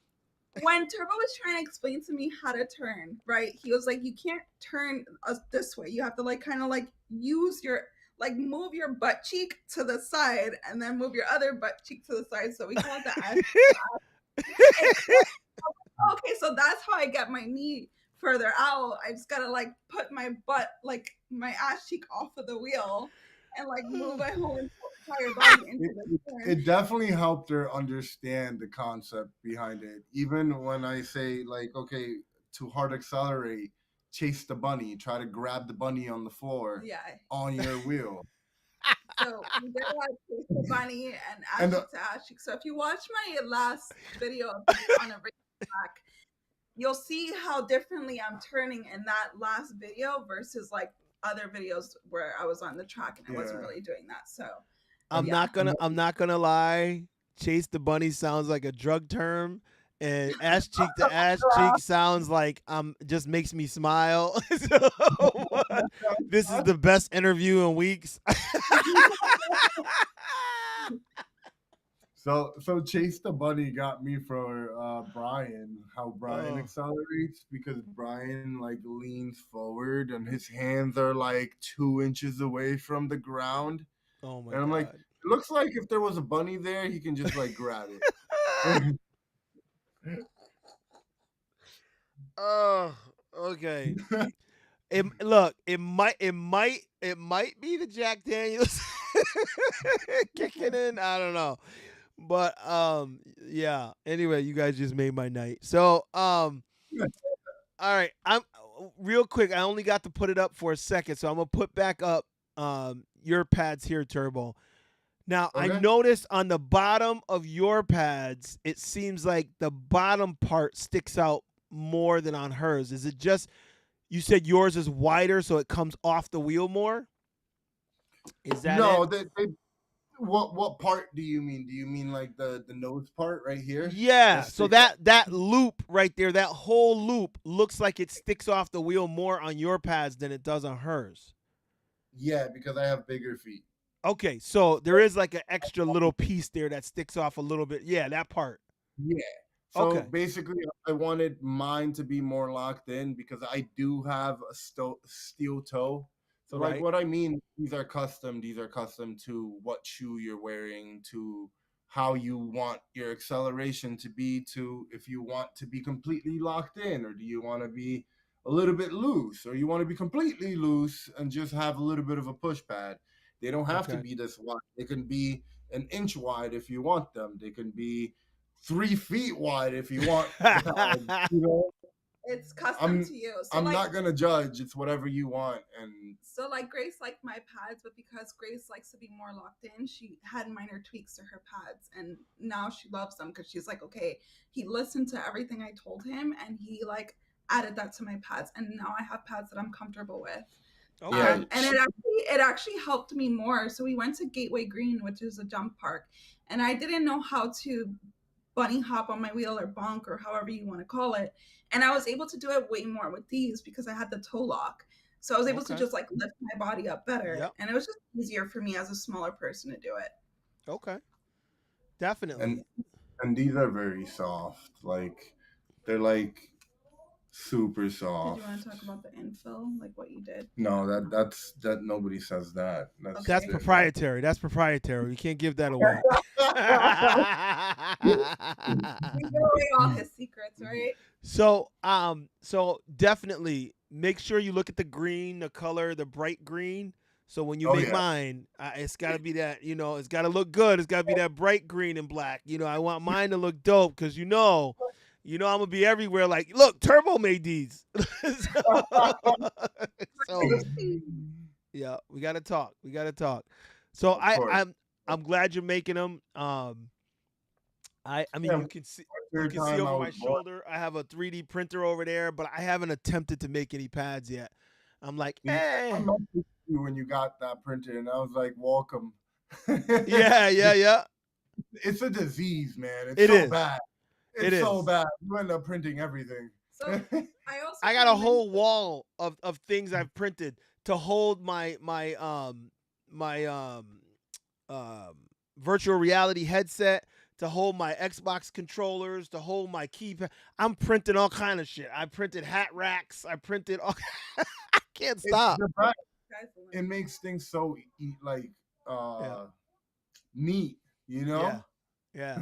When Turbo was trying to explain to me how to turn, right? He was like, you can't turn us this way. You have to like kind of like use your like move your butt cheek to the side and then move your other butt cheek to the side. So we call it the ass. Okay, so that's how I get my knee further out. I just gotta like put my butt, like my ass cheek off of the wheel and like move my whole entire body into the form. It definitely helped her understand the concept behind it. Even when I say like, okay, to hard accelerate, chase the bunny, try to grab the bunny on the floor Yeah. on your wheel. So we did a lot of Chase the Bunny and And Ashik to Ashik. So if you watch my last video on a racetrack, you'll see how differently I'm turning in that last video versus like other videos where I was on the track and I wasn't really doing that. So I'm not gonna lie. Chase the bunny sounds like a drug term, and ass cheek to ass cheek sounds like just makes me smile. So, this is the best interview in weeks. So Chase the Bunny got me for Brian, how Brian accelerates, because Brian like leans forward and his hands are like 2 inches away from the ground. Oh my And I'm God. like, it looks like if there was a bunny there, he can just like grab it. Oh, okay. It might be the Jack Daniels kicking in. I don't know. But yeah. Anyway, you guys just made my night. So all right. I'm real quick. I only got to put it up for a second, so I'm gonna put back up your pads here, Turbo. Now I noticed on the bottom of your pads, it seems like the bottom part sticks out more than on hers. Is it just you said yours is wider, so it comes off the wheel more? Is that it? What part do you mean? Do you mean like the nose part right here? Yeah. So that loop right there, that whole loop looks like it sticks off the wheel more on your pads than it does on hers. Yeah, because I have bigger feet. Okay, so there is like an extra little piece there that sticks off a little bit. Yeah, that part. Yeah. So basically, I wanted mine to be more locked in because I do have a steel toe. So like what I mean, these are custom to what shoe you're wearing, to how you want your acceleration to be, to if you want to be completely locked in, or do you want to be a little bit loose, or you want to be completely loose and just have a little bit of a push pad. They don't have to be this wide. They can be an inch wide if you want them. They can be 3 feet wide if you want. You know? It's custom to you. So I'm not gonna judge. It's whatever you want. And so like Grace liked my pads, but because Grace likes to be more locked in, she had minor tweaks to her pads, and now she loves them because she's like, okay, he listened to everything I told him, and he like added that to my pads, and now I have pads that I'm comfortable with. And it actually helped me more. So we went to Gateway Green, which is a jump park, and I didn't know how to bunny hop on my wheel or bonk or however you want to call it. And I was able to do it way more with these because I had the toe lock. So I was able to just like lift my body up better. And it was just easier for me as a smaller person to do it. Okay. Definitely. And these are very soft. Like they're like super soft. Did you want to talk about the infill, like what you did? No, that nobody says that. That's proprietary. That's proprietary. You can't give that away. We give away all his secrets, right? So definitely make sure you look at the green, the color, the bright green. So when you make mine, it's got to be that, it's got to look good. It's got to be that bright green and black. I want mine to look dope because I'm going to be everywhere like, look, Turbo made these. so yeah, we got to talk. So I'm glad you're making them. I mean, you can see over my shoulder. I have a 3D printer over there, but I haven't attempted to make any pads yet. I'm like, when you got that printed, and I was like, welcome. Yeah. It's a disease, man. It is bad. It's so bad. You end up printing everything. So I got a whole wall of things I've printed to hold my virtual reality headset, to hold my Xbox controllers, to hold my keypad. I'm printing all kind of shit. I printed hat racks. I printed all. I can't stop. It makes things so neat, Yeah. Yeah,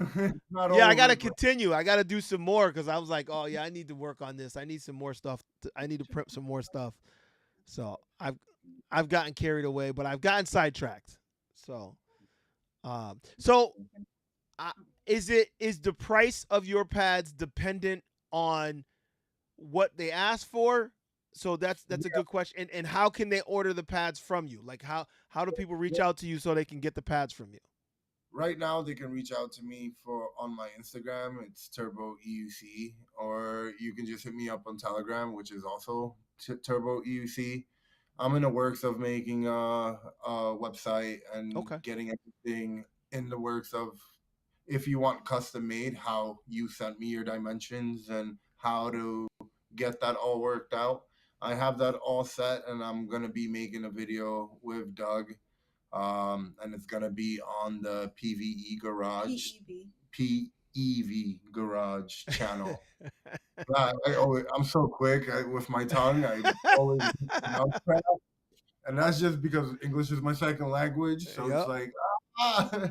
I got to continue. I got to do some more because I was like, oh, yeah, I need to work on this. I need some more stuff. I need to print some more stuff. So I've gotten carried away, but I've gotten sidetracked. So So uh, is the price of your pads dependent on what they ask for? So that's a good question. And how can they order the pads from you? Like how do people reach out to you so they can get the pads from you? Right now they can reach out to me for on my Instagram. It's Turbo EUC, or you can just hit me up on Telegram, which is also Turbo EUC. I'm in the works of making a website and Okay. getting everything in the works of, if you want custom made, how you sent me your dimensions and how to get that all worked out. I have that all set, and I'm gonna be making a video with Doug, and it's gonna be on the PEV Garage channel. I'm so quick with my tongue. I always pronounce crap, and that's just because English is my second language. So it's Yep. like, ah.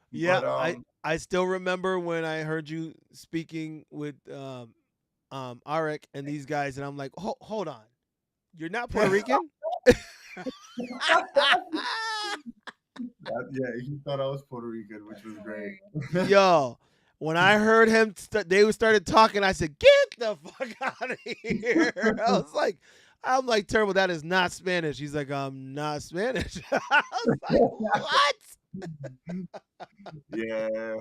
Yeah, But I still remember when I heard you speaking with Arik and these guys, and I'm like, hold on, you're not Puerto Rican? yeah, he thought I was Puerto Rican, which was great. Yo, when I heard him, they started talking. I said, "Get the fuck out of here!" I'm like, Turbo, that is not Spanish. He's like, I'm not Spanish. I was like, what? Yeah.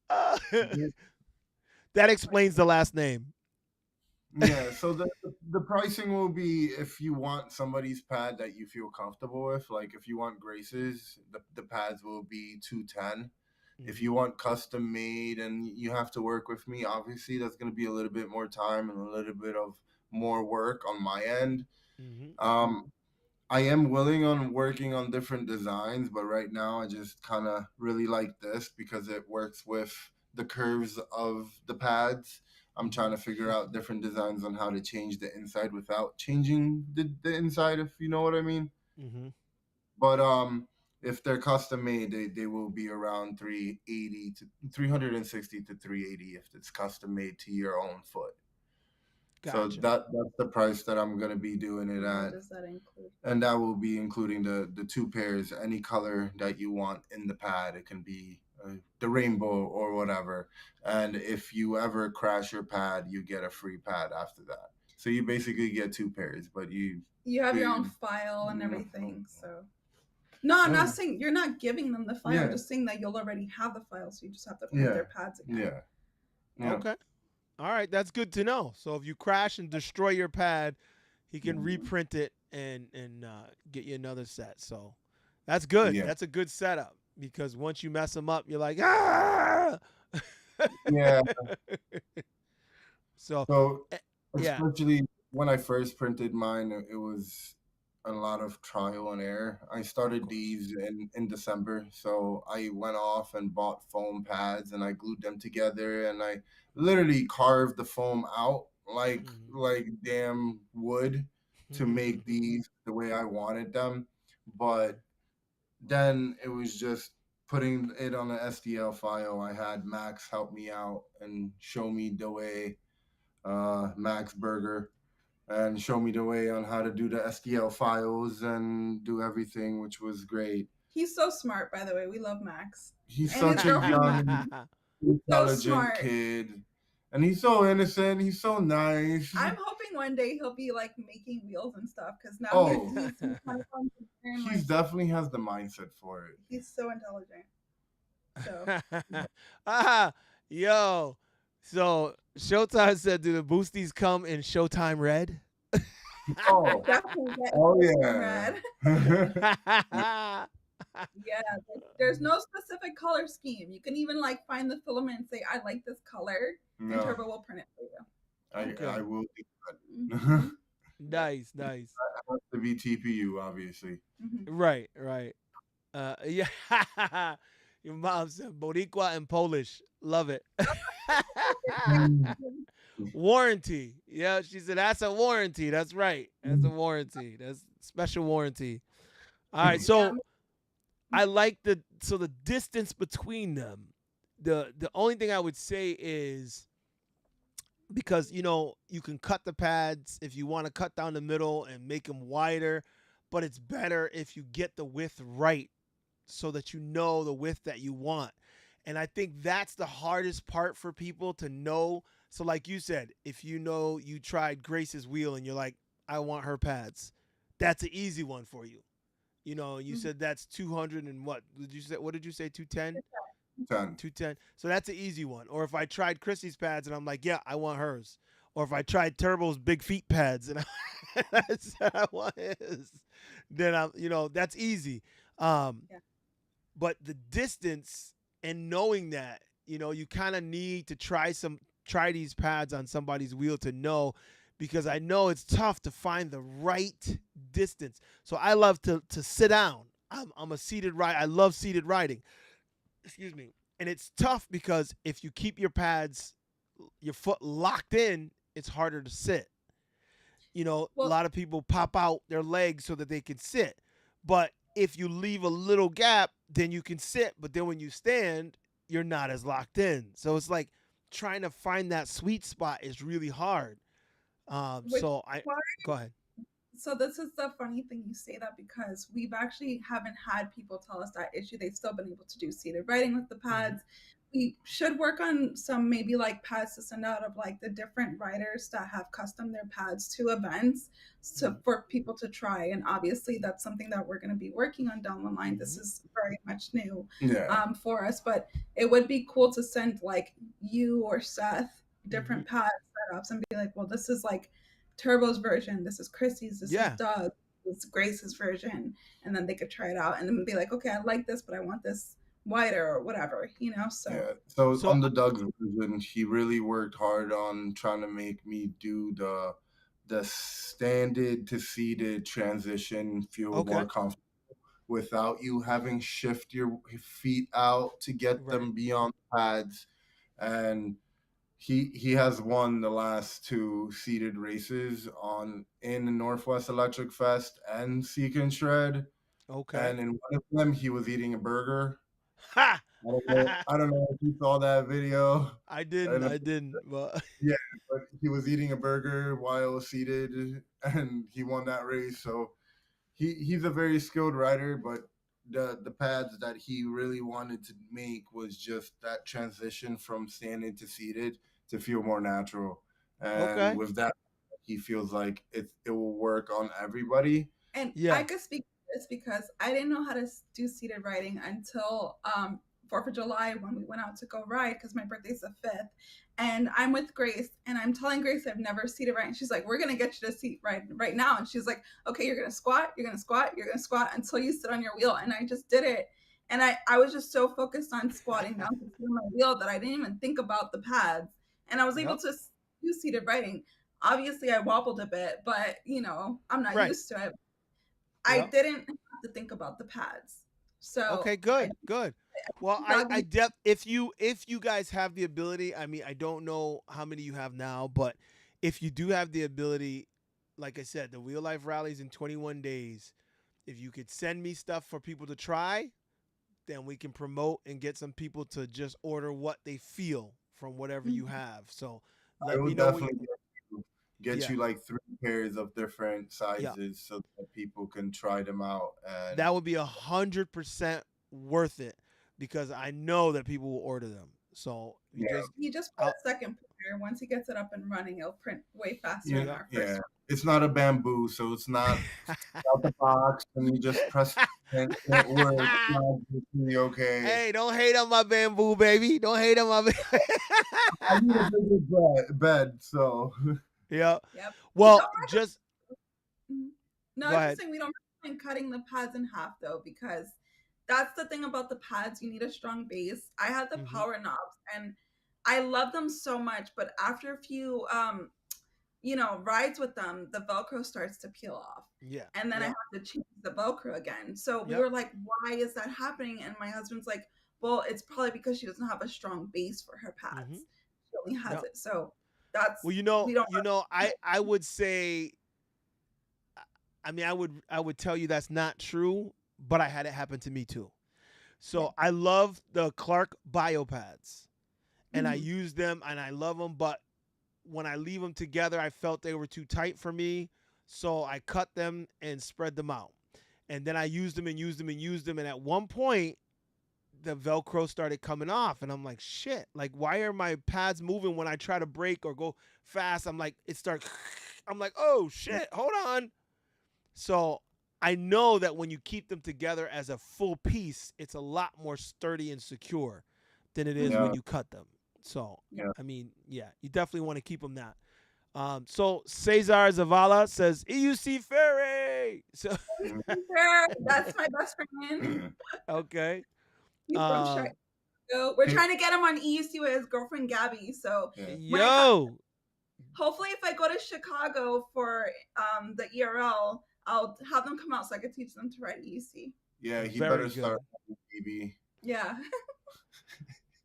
Uh, that explains the last name. Yeah, so the pricing will be, if you want somebody's pad that you feel comfortable with, like if you want braces, the pads will be 210. If you want custom made and you have to work with me, obviously that's going to be a little bit more time and a little bit of more work on my end. I am willing on working on different designs, but right now I just kind of really like this because it works with the curves of the pads. I'm trying to figure out different designs on how to change the inside without changing the inside, if you know what I mean. But if they're custom made, they will be around 380 to 360 to 380 if it's custom made to your own foot. So Gotcha. that's the price that I'm gonna be doing it What at, does that include? and that will be including the two pairs, any color that you want in the pad. It can be the rainbow or whatever. And if you ever crash your pad, you get a free pad after that. So you basically get two pairs, but you have your own file and everything. So no, I'm not saying you're not giving them the file. I'm just saying that you'll already have the file, so you just have to print their pads again. Yeah. Okay. All right, that's good to know. So if you crash and destroy your pad, he can reprint it and get you another set. So that's good. Yeah. That's a good setup because once you mess them up, you're like, ah. Yeah. So especially when I first printed mine, it was a lot of trial and error. I started these in December, so I went off and bought foam pads and I glued them together, and I literally carved the foam out like damn wood to make these the way I wanted them. But then it was just putting it on an STL file. I had Max help me out and show me the way, Max Berger, and show me the way on how to do the STL files and do everything, which was great. He's so smart, by the way. We love Max. He's such a young, intelligent kid. And he's so innocent. He's so nice. I'm hoping one day he'll be like making wheels and stuff because now he's kind of fun. He definitely has the mindset for it. He's so intelligent. So, yo. So Showtime said, "Do the boosties come in Showtime Red?" Oh, definitely. Yeah. Yeah, there's no specific color scheme. You can even like find the filament and say, I like this color, and Turbo will print it for you. I will do that. Nice. I have to be TPU, obviously. Right. Yeah. Your mom said Boricua and Polish. Love it. Warranty. Yeah, she said that's a warranty. That's right. That's a warranty. That's special warranty. All right, so I like the distance between them. The only thing I would say is, because you can cut the pads if you want to cut down the middle and make them wider, but it's better if you get the width right so that you know the width that you want. And I think that's the hardest part for people to know. So like you said, if you know you tried Grace's wheel and you're like, I want her pads, that's an easy one for you. You know, you Mhm. said that's 200 and what did you say 210? 10. 210. So that's an easy one. Or if I tried Krissy's pads and I'm like, yeah, I want hers. Or if I tried Turbo's big feet pads and I said I want his, then that's easy. Um, Yeah. but the distance and knowing that, you kind of need to try these pads on somebody's wheel to know, because I know it's tough to find the right distance. So I love to sit down. I'm a seated ride. I love seated riding. Excuse me. And it's tough because if you keep your foot locked in, it's harder to sit. A Well, lot of people pop out their legs so that they can sit. But if you leave a little gap, then you can sit. But then when you stand, you're not as locked in. So it's like trying to find that sweet spot is really hard. which So I why go ahead. So this is the funny thing you say that, because we've actually haven't had people tell us that issue. They've still been able to do seated writing with the Mm-hmm. pads. We should work on some maybe like pads to send out of like the different writers that have custom their pads to events for people to try. And obviously that's something that we're going to be working on down the line. This Mm-hmm. is very much new Yeah. for us, but it would be cool to send like you or Seth Mm-hmm. different pad setups and be like, well, this is like Turbo's version, this is Krissy's, this is Yeah. Doug, this is Grace's version, and then they could try it out and then be like, okay, I like this, but I want this wider or whatever, So Yeah. So So on the Doug's version, he really worked hard on trying to make me do the standard to seated transition feel more okay. comfortable without you having shift your feet out to get Right. them beyond the pads. And he has won the last two seated races in the Northwest Electric Fest and Seek and Shred. Okay. And in one of them, he was eating a burger. Ha! I don't know. I don't know if you saw that video. I didn't. And, I didn't. But yeah, but he was eating a burger while seated, and he won that race. So he's a very skilled rider, but the pads that he really wanted to make was just that transition from standing to seated to feel more natural. And okay. with that, he feels like it will work on everybody. and I Yeah. could speak to this because I didn't know how to do seated riding until 4th of July when we went out to go ride, because my birthday's the 5th. And I'm with Grace and I'm telling Grace I've never seated ride. And she's like, we're going to get you to seat right now. And she's like, okay, you're going to squat, you're going to squat, you're going to squat until you sit on your wheel. And I just did it. And I was just so focused on squatting down to sit on my wheel that I didn't even think about the pads. And I was able Yep. to do seated riding. Obviously, I wobbled a bit, but I'm not Right. used to it. I Yep. didn't have to think about the pads. So Okay. Good. Good. Well, I doggy. if you guys have the ability, I mean, I don't know how many you have now, but if you do have the ability, like I said, the Wheel Life rallies in 21 days. If you could send me stuff for people to try, then we can promote and get some people to just order what they feel from whatever you have. So I let will me know what. definitely get Yeah. you like 3 pairs of different Yeah. sizes so that people can try them out. That And would be 100% worth it, because I know that people will order them. So you yeah, just He just put out. a second printer. Once he gets it up and running, it'll print way faster yeah, than Yep. our first yeah. It's not a bamboo, so it's not out the box and you just press and it works. It's not really okay. Hey, don't hate on my bamboo, baby. Don't hate on my. I need a bigger bed, so Yeah. one. Yep. We Well, don't just recommend, no, I go was just ahead. saying we don't recommend cutting the pads in half though, because that's the thing about the pads. You need a strong base. I had the Hmm. power knobs and I love them so much, but after a few rides with them, the Velcro starts to peel off. Yeah. And then I Yep. have to change the Velcro again. So we Yep. were like, why is that happening? And my husband's like, well, it's probably because she doesn't have a strong base for her Hmm. pads. She only has Yep. it. So that's, Well, we don't. I would say, I mean, I would tell you that's not true, but I had it happen to me too. Yeah. So I love the Clark Bio pads, and I Mhm. use them and I love them, but when I leave them together, I felt they were too tight for me, so I cut them and spread them out. And then I used them and used them and used them. And at one point, the Velcro started coming off. And I'm like, shit, like, why are my pads moving when I try to brake or go fast? I'm like, it starts, I'm like, oh, shit, hold on. So I know that when you keep them together as a full piece, it's a lot more sturdy and secure than it is when you cut them. So, I mean, yeah, you definitely want to keep them that. So Cesar Zavala says EUC Ferry. So that's my best friend. Okay. He's from Chicago. We're trying to get him on EUC with his girlfriend Gabby. So hopefully, if I go to Chicago for the ERL, I'll have them come out so I can teach them to ride EUC. Yeah, he better start DB. Yeah.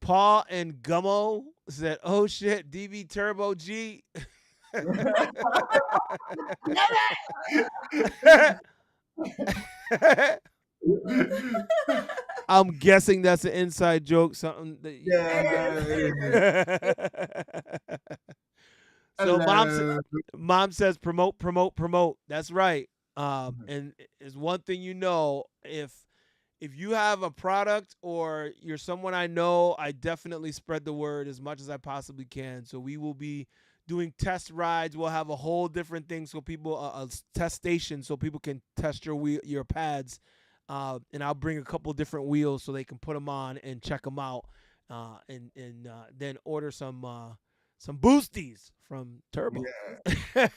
Paul and Gummo said, "Oh shit, DB Turbo G." I'm guessing that's an inside joke. Something that So mom says promote. That's right. And is one thing if you have a product or you're someone I know, I definitely spread the word as much as I possibly can. So we will be doing test rides. We'll have a whole different thing so people a test station so people can test your pads. And I'll bring a couple different wheels so they can put them on and check them out. And then order some boosties from Turbo. Yeah.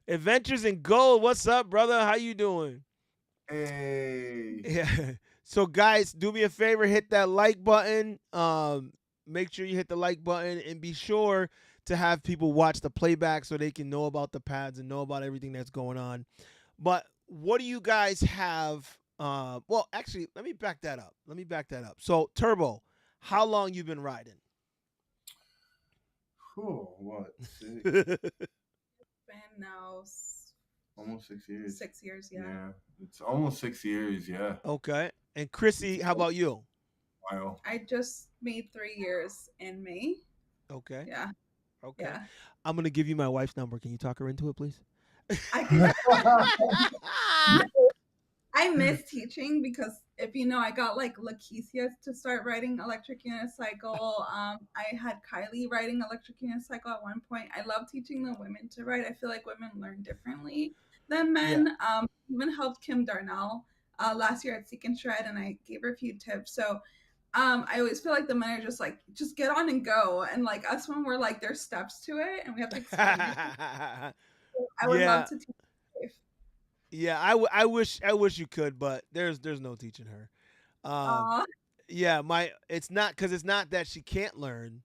Adventures in Gold. What's up, brother? How you doing? Hey. Yeah. So guys, do me a favor, hit that like button. Make sure you hit the like button and be sure to have people watch the playback so they can know about the pads and know about everything that's going on. But what do you guys have? Well, actually, let me back that up. So Turbo, how long you been riding? What? Been now almost 6 years. 6 years, yeah. Yeah, it's almost 6 years, yeah. Okay. And Krissy, how about you? Wow. I just made 3 years in May. Okay. Yeah. Okay. Yeah. I'm gonna give you my wife's number. Can you talk her into it, please? I miss teaching because if you know, I got like Lakeisha to start riding electric unicycle. I had Kylie riding electric unicycle at one point. I love teaching the women to ride. I feel like women learn differently than men. Yeah. Even helped Kim Darnell last year at Seek and Shred, and I gave her a few tips. So I always feel like the men are just like, just get on and go. And like us when we're like, there's steps to it and we have to explain it. I would love to teach. Yeah, I wish you could, but there's no teaching her. Yeah, it's not that she can't learn.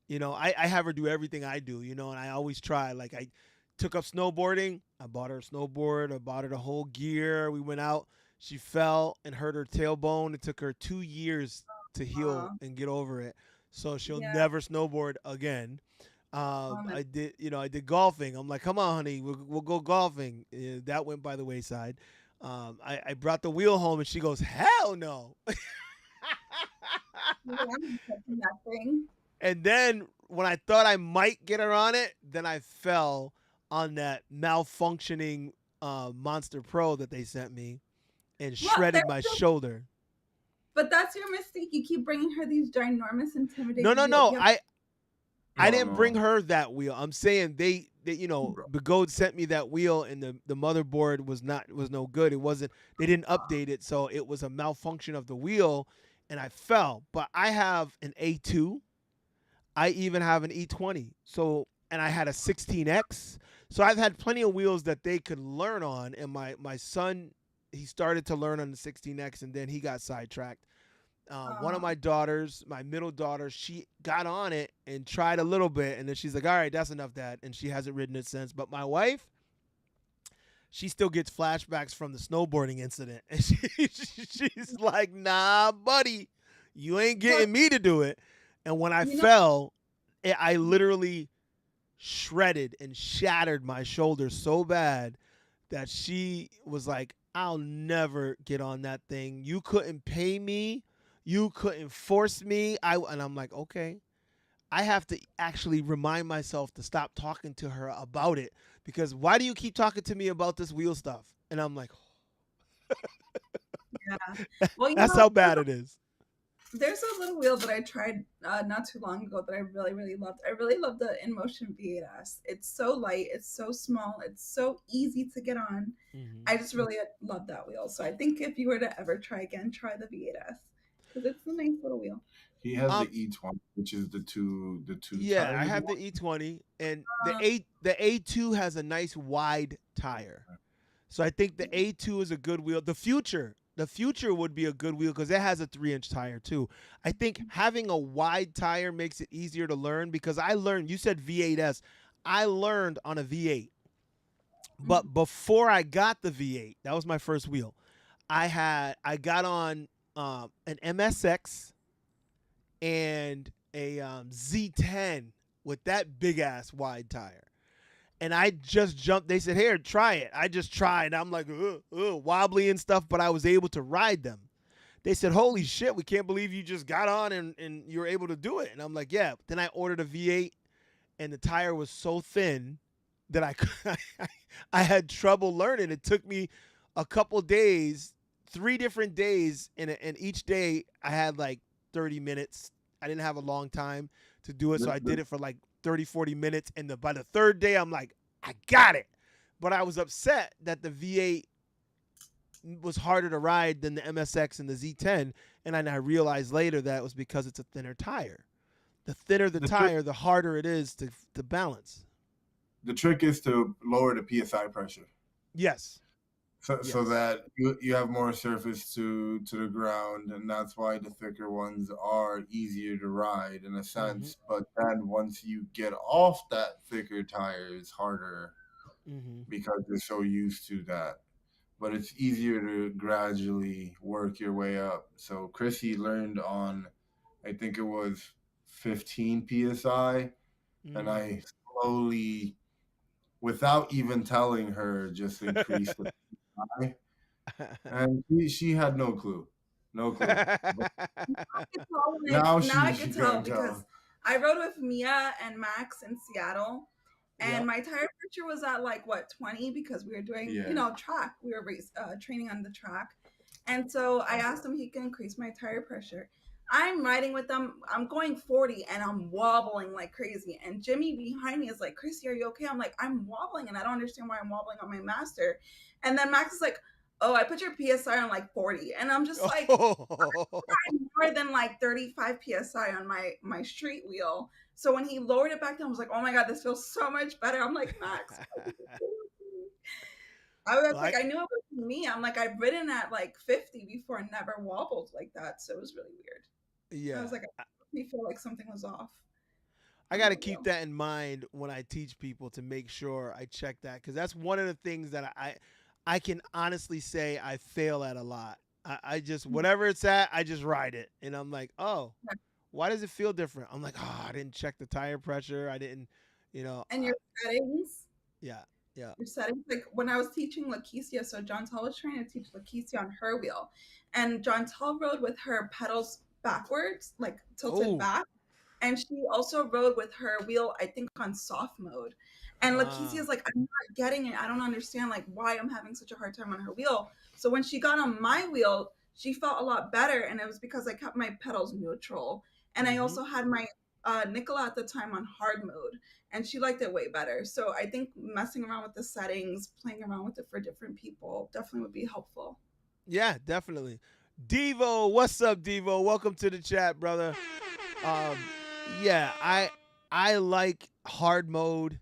You know, I have her do everything I do, and I always try. Like I took up snowboarding. I bought her a snowboard. I bought her the whole gear. We went out. She fell and hurt her tailbone. It took her 2 years to heal and get over it. So she'll never snowboard again. I did golfing. I'm like, come on, honey, we'll go golfing. That went by the wayside. I brought the wheel home, and she goes, hell no. And then when I thought I might get her on it, then I fell on that malfunctioning Monster Pro that they sent me and shredded my shoulder. But that's your mistake. You keep bringing her these ginormous, intimidating. No. I didn't bring her that wheel. I'm saying they Begode sent me that wheel, and the motherboard was no good. It wasn't. They didn't update it, so it was a malfunction of the wheel, and I fell. But I have an A2. I even have an E20. So, and I had a 16X. So I've had plenty of wheels that they could learn on. And my son, he started to learn on the 16X, and then he got sidetracked. One of my daughters, my middle daughter, she got on it and tried a little bit, and then she's like, all right, that's enough that, and she hasn't ridden it since. But my wife, she still gets flashbacks from the snowboarding incident, and she's like, nah, buddy, you ain't getting me to do it. And when I fell, I literally shredded and shattered my shoulder so bad that she was like, I'll never get on that thing. You couldn't pay me. You couldn't force me. And I'm like, okay. I have to actually remind myself to stop talking to her about it because why do you keep talking to me about this wheel stuff? And I'm like, Yeah. Well, that's how bad it is. There's a little wheel that I tried not too long ago that I really, really loved. I really love the InMotion V8S. It's so light, it's so small, it's so easy to get on. Mm-hmm. I just really love that wheel. So I think if you were to ever try again, try the V8S because it's a nice little wheel. He has the E20, which is the two Yeah, tires. I have the E20, and the A2 has a nice wide tire. So I think the A2 is a good wheel. The future would be a good wheel because it has a 3-inch tire too. I think having a wide tire makes it easier to learn because I learned. You said V8S. I learned on a V8, but before I got the V8, that was my first wheel. I got on an MSX and a Z10 with that big ass wide tire. And I just jumped. They said, "Here, try it." I just tried. I'm like, wobbly and stuff, but I was able to ride them. They said, "Holy shit, we can't believe you just got on and you were able to do it." And I'm like, "Yeah." But then I ordered a V8, and the tire was so thin that I had trouble learning. It took me a couple days, 3 different days, and each day I had like 30 minutes. I didn't have a long time to do it, so I did it for like 30, 40 minutes. And by the third day, I'm like, I got it. But I was upset that the V8 was harder to ride than the MSX and the Z10. And then I realized later that it was because it's a thinner tire. The thinner the tire, the harder it is to balance. The trick is to lower the PSI pressure. Yes. So that you have more surface to the ground, and that's why the thicker ones are easier to ride in a sense. But then once you get off that thicker tire, it's harder because you're so used to that. But it's easier to gradually work your way up. So Krissy learned on, I think it was 15 PSI, and I slowly, without even telling her, just increased the PSI. And she had no clue. Now I can tell because I rode with Mia and Max in Seattle, and my tire pressure was at like 20 because we were doing track. We were training on the track, and so I asked him if he can increase my tire pressure. I'm riding with them. I'm going 40 and I'm wobbling like crazy. And Jimmy behind me is like, "Krissy, are you okay?" I'm like, "I'm wobbling and I don't understand why I'm wobbling on my master." And then Max is like, "Oh, I put your PSI on like 40." And I'm just like, I'm more than like 35 PSI on my street wheel. So when he lowered it back down, I was like, "Oh my God, this feels so much better." I'm like, "Max." I was like, I knew it was me. I'm like, I've ridden at like 50 before and never wobbled like that. So it was really weird. Yeah. I was like, I feel like something was off. I got to keep that in mind when I teach people to make sure I check that because that's one of the things that I can honestly say I fail at a lot. I just, whatever it's at, I just ride it. And I'm like, oh, why does it feel different? I'm like, oh, I didn't check the tire pressure. I didn't, And your settings? Yeah. Your settings, like when I was teaching Lakeisha, so Jontel was trying to teach Lakeisha on her wheel. And Jontel rode with her pedals backwards, like tilted back. And she also rode with her wheel, I think, on soft mode. And Lakeisha is like, "I'm not getting it. I don't understand like why I'm having such a hard time on her wheel." So when she got on my wheel, she felt a lot better. And it was because I kept my pedals neutral. And I also had my Nicola at the time on hard mode. And she liked it way better. So I think messing around with the settings, playing around with it for different people definitely would be helpful. Yeah, definitely. Devo, what's up, Devo? Welcome to the chat, brother. Yeah, I like hard mode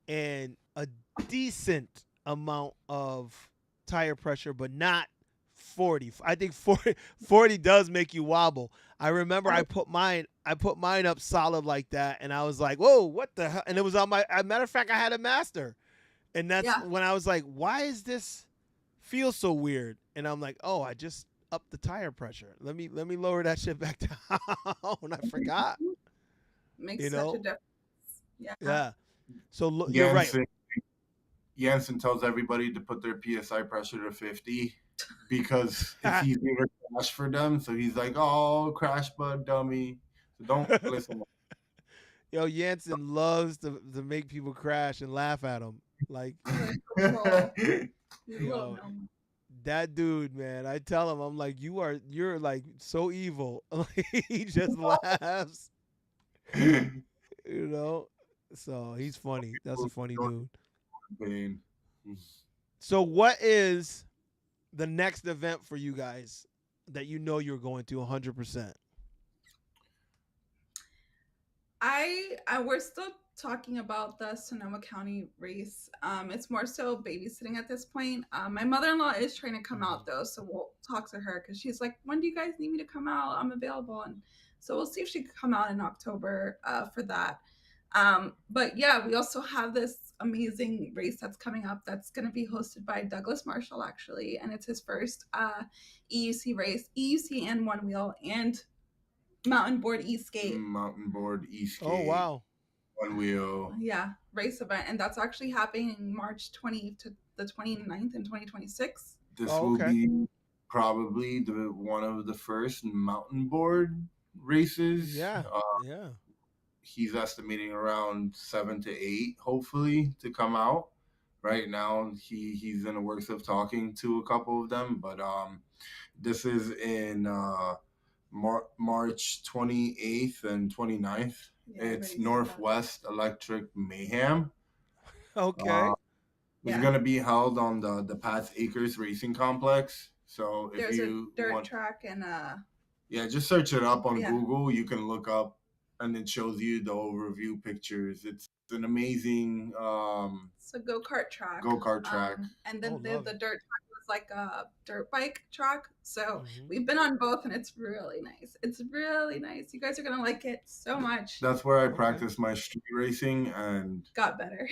and a decent amount of tire pressure, but not 40. I think 40 does make you wobble. I remember I put mine up solid like that, and I was like, whoa, what the hell? And it was on my, as a matter of fact, I had a master. And that's when I was like, why is this feel so weird? And I'm like, oh, I just upped the tire pressure. Let me lower that shit back down. I forgot. Makes such a difference. Yeah. So you're right. Jensen tells everybody to put their PSI pressure to 50 because it's easier to crash for them. So he's like, "Oh, crash bud dummy." So don't listen. Yo, Jansen loves to make people crash and laugh at him. Like, yo, that dude, man. I tell him, I'm like, you're like so evil. He just laughs, you know. So he's funny. That's a funny dude. So what is the next event for you guys that you know you're going to 100%? We're still talking about the Sonoma County race. It's more so babysitting at this point. My mother-in-law is trying to come out though, so we'll talk to her because she's like, when do you guys need me to come out? I'm available. And so we'll see if she can come out in October for that. But yeah, we also have this amazing race that's coming up that's going to be hosted by Douglas Marshall actually, and it's his first EUC race, EUC and one wheel and mountain board e-skate. Oh wow. One wheel. Yeah, race event, and that's actually happening March 20 to the 29th in 2026. This will be probably one of the first mountain board races. Yeah. He's estimating around 7 to 8, hopefully, to come out. Right now, he's in the works of talking to a couple of them, but this is in March 28th and 29th. Yeah, it's Northwest Electric Mayhem. Okay. It's going to be held on the Pat's Acres Racing Complex. So if there's a dirt track and just search it up on Google. You can look up, and it shows you the overview pictures. It's an amazing. It's a go-kart track. And then the dirt track was like a dirt bike track. So we've been on both, and it's really nice. It's really nice. You guys are gonna like it so much. That's where I practiced my street racing and got better.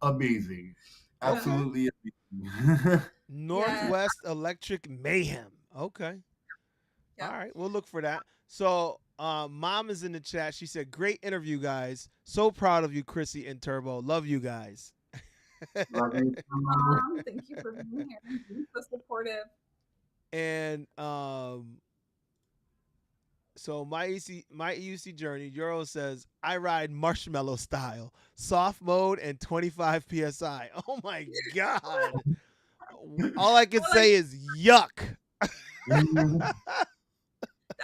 Amazing. Absolutely amazing. Northwest Electric Mayhem. Okay. Yep. All right, we'll look for that. So Mom is in the chat. She said, great interview, guys. So proud of you, Krissy and Turbo. Love you guys. Love you. Thank you for being here. You're so supportive. And so my EUC journey, Euro says, I ride marshmallow style, soft mode, and 25 PSI. Oh my God. All I can say is yuck.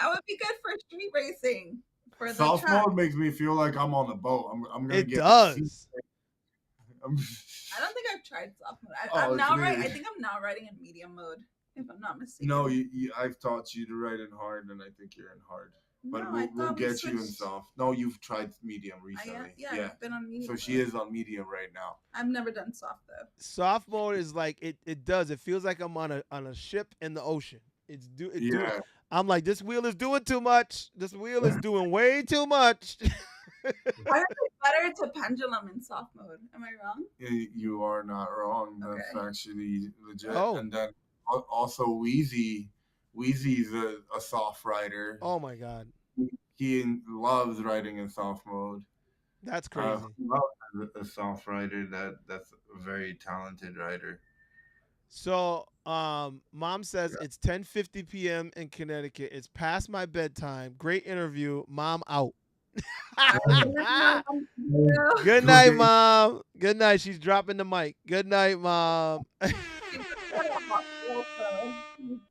That would be good for street racing. For the soft track. mode makes me feel like I'm on a boat. I'm gonna get. It does. I don't think I've tried soft mode. I think I'm now riding in medium mode, if I'm not mistaken. No, I've taught you to ride in hard, and I think you're in hard. But we'll get you in soft. No, you've tried medium recently. I've been on medium. So she is on medium right now. I've never done soft though. Soft mode is like it does. It feels like I'm on a ship in the ocean. I'm like, this wheel is doing too much. This wheel is doing way too much. I think it's better to pendulum in soft mode. Am I wrong? You are not wrong. That's actually legit. Oh. And then also Wheezy's a soft rider. Oh my God. He loves riding in soft mode. That's crazy. A soft rider that's a very talented rider. So Mom says it's 10:50 p.m. in Connecticut. It's past my bedtime. Great interview. Mom out. Good night, Mom. Good night. She's dropping the mic. Good night, Mom. She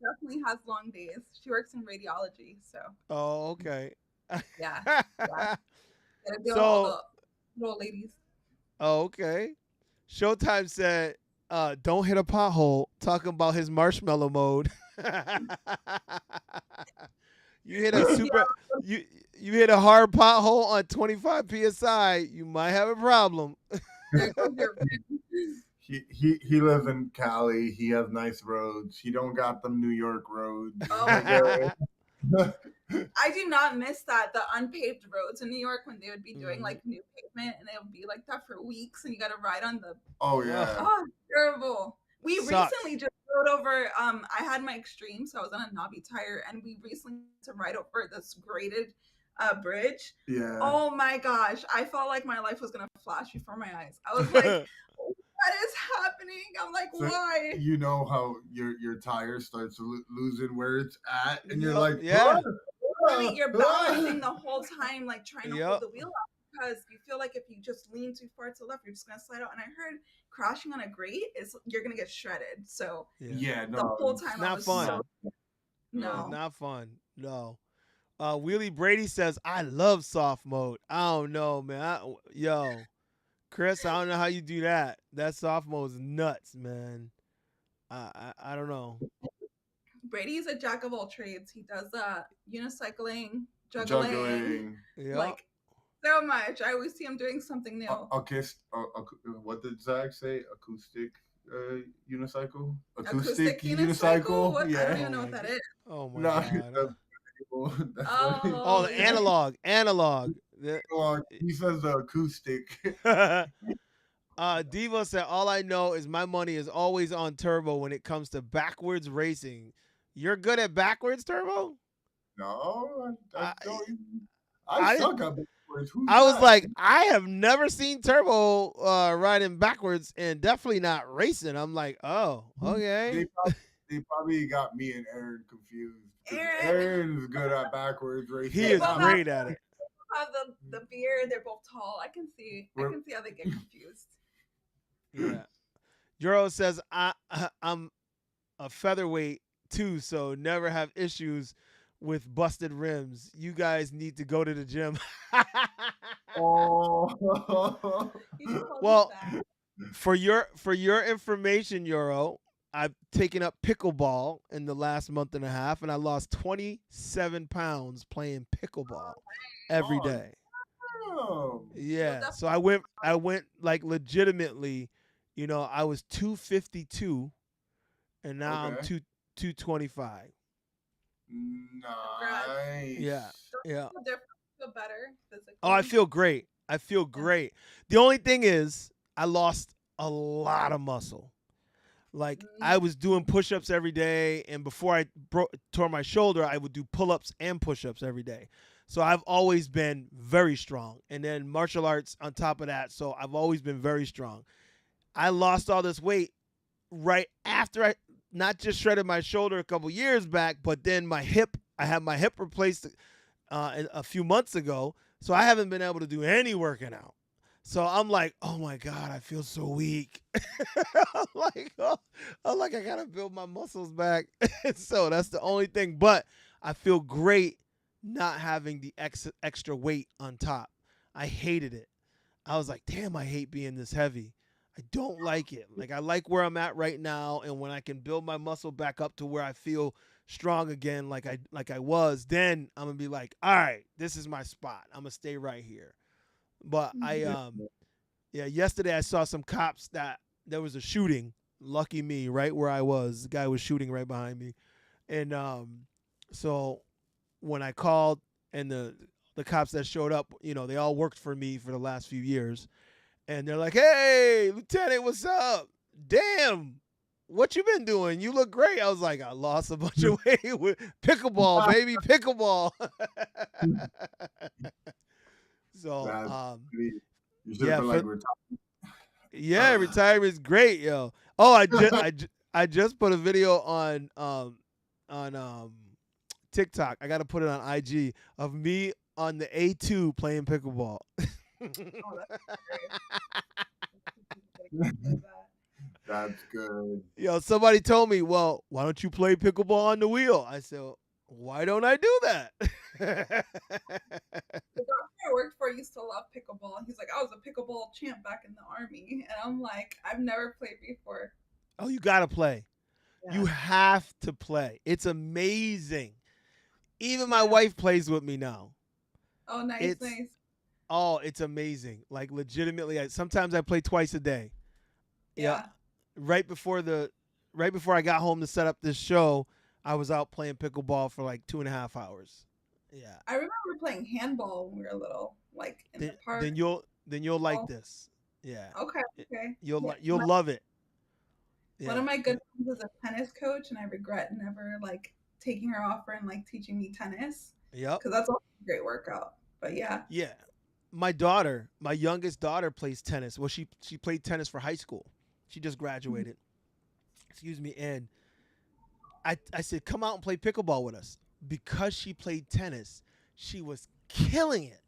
definitely has long days. She works in radiology, so. Oh, okay. Yeah. So, little ladies. Oh, okay. Showtime said, don't hit a pothole, talking about his marshmallow mode. You hit a you hit a hard pothole on 25 PSI, you might have a problem. He lives in Cali. He has nice roads. He don't got them New York roads. Oh my God. I do not miss that, the unpaved roads in New York when they would be doing like new pavement, and it would be like that for weeks, and you got to ride on the. Oh yeah. Oh, terrible. We recently just rode over. I had my Extreme, so I was on a knobby tire, and we recently had to ride over this graded bridge. Yeah. Oh my gosh, I felt like my life was gonna flash before my eyes. I was like, what is happening? I'm like, why? You know how your tire starts losing where it's at, and you're like, yeah. I mean, you're balancing the whole time, like trying to hold the wheel up because you feel like if you just lean too far to the left, you're just gonna slide out. And I heard crashing on a grate is you're gonna get shredded. So no, the whole time I not was fun. so Yeah, it's no. not fun. No. Wheelie Brady says, I love soft mode. I don't know, man. Yo, Chris, I don't know how you do that. That soft mode's nuts, man. I don't know. Brady's a jack of all trades. He does unicycling, juggling, juggling. Yeah. like so much. I always see him doing something new. What did Zach say? Acoustic unicycle? Acoustic unicycle? What? Yeah. I don't even know what that is. Oh my Nah, god. that's Oh, the analog. He says the acoustic. Diva said, all I know is my money is always on Turbo when it comes to backwards racing. You're good at backwards, Turbo? No, I I suck at backwards. I was like, I have never seen Turbo riding backwards and definitely not racing. I'm like, oh, okay. They probably got me and Aaron confused. Aaron's good at backwards racing. He is great at it. Have the beard, they're both tall. I can see how they get confused. Yeah. Juro says I'm a featherweight too, so never have issues with busted rims. You guys need to go to the gym. Well, for your information, Euro, I've taken up pickleball in the last month and a half, and I lost 27 pounds playing pickleball every day. Yeah, so I went like legitimately, I was 252, and now I'm 225. Nice. Yeah. Feel better physically. Oh, I feel great. The only thing is, I lost a lot of muscle. Like I was doing push-ups every day, and before I tore my shoulder, I would do pull-ups and push-ups every day. So I've always been very strong, and then martial arts on top of that. So I've always been very strong. I lost all this weight right after I not just shredded my shoulder a couple years back, but then I had my hip replaced a few months ago. So I haven't been able to do any working out. So I'm like, oh my God, I feel so weak. I'm like, I gotta build my muscles back. So that's the only thing. But I feel great not having the extra weight on top. I hated it. I was like, damn, I hate being this heavy. I don't like it. Like I like where I'm at right now, and when I can build my muscle back up to where I feel strong again, like I was, then I'm gonna be like, all right, this is my spot. I'm gonna stay right here. But yesterday I saw some cops that there was a shooting. Lucky me, right where I was, the guy was shooting right behind me, and so when I called and the cops that showed up, they all worked for me for the last few years. And they're like, hey, Lieutenant, what's up? Damn, what you been doing? You look great. I was like, I lost a bunch of weight with pickleball, baby, pickleball. So, retirement's great, yo. Oh, I just put a video on TikTok. I got to put it on IG of me on the A2 playing pickleball. That's good. Yo, somebody told me, well, why don't you play pickleball on the wheel? I said, why don't I do that? The doctor I worked for used to love pickleball. He's like, I was a pickleball champ back in the Army. And I'm like, I've never played before. Oh, you got to play. Yeah. You have to play. It's amazing. Even my wife plays with me now. Oh, nice. Oh, it's amazing. Like legitimately, sometimes I play twice a day. Yeah. Right before I got home to set up this show, I was out playing pickleball for like 2.5 hours. Yeah. I remember playing handball when we were little, like in the park. Then you'll like this. Yeah. Okay. You'll love it. Yeah. One of my good friends is a tennis coach, and I regret never like taking her off and like teaching me tennis. Yep. Because that's also a great workout. But yeah. Yeah. My youngest daughter plays tennis. Well, she played tennis for high school. She just graduated. Excuse me. And I said, come out and play pickleball with us. Because she played tennis, she was killing it.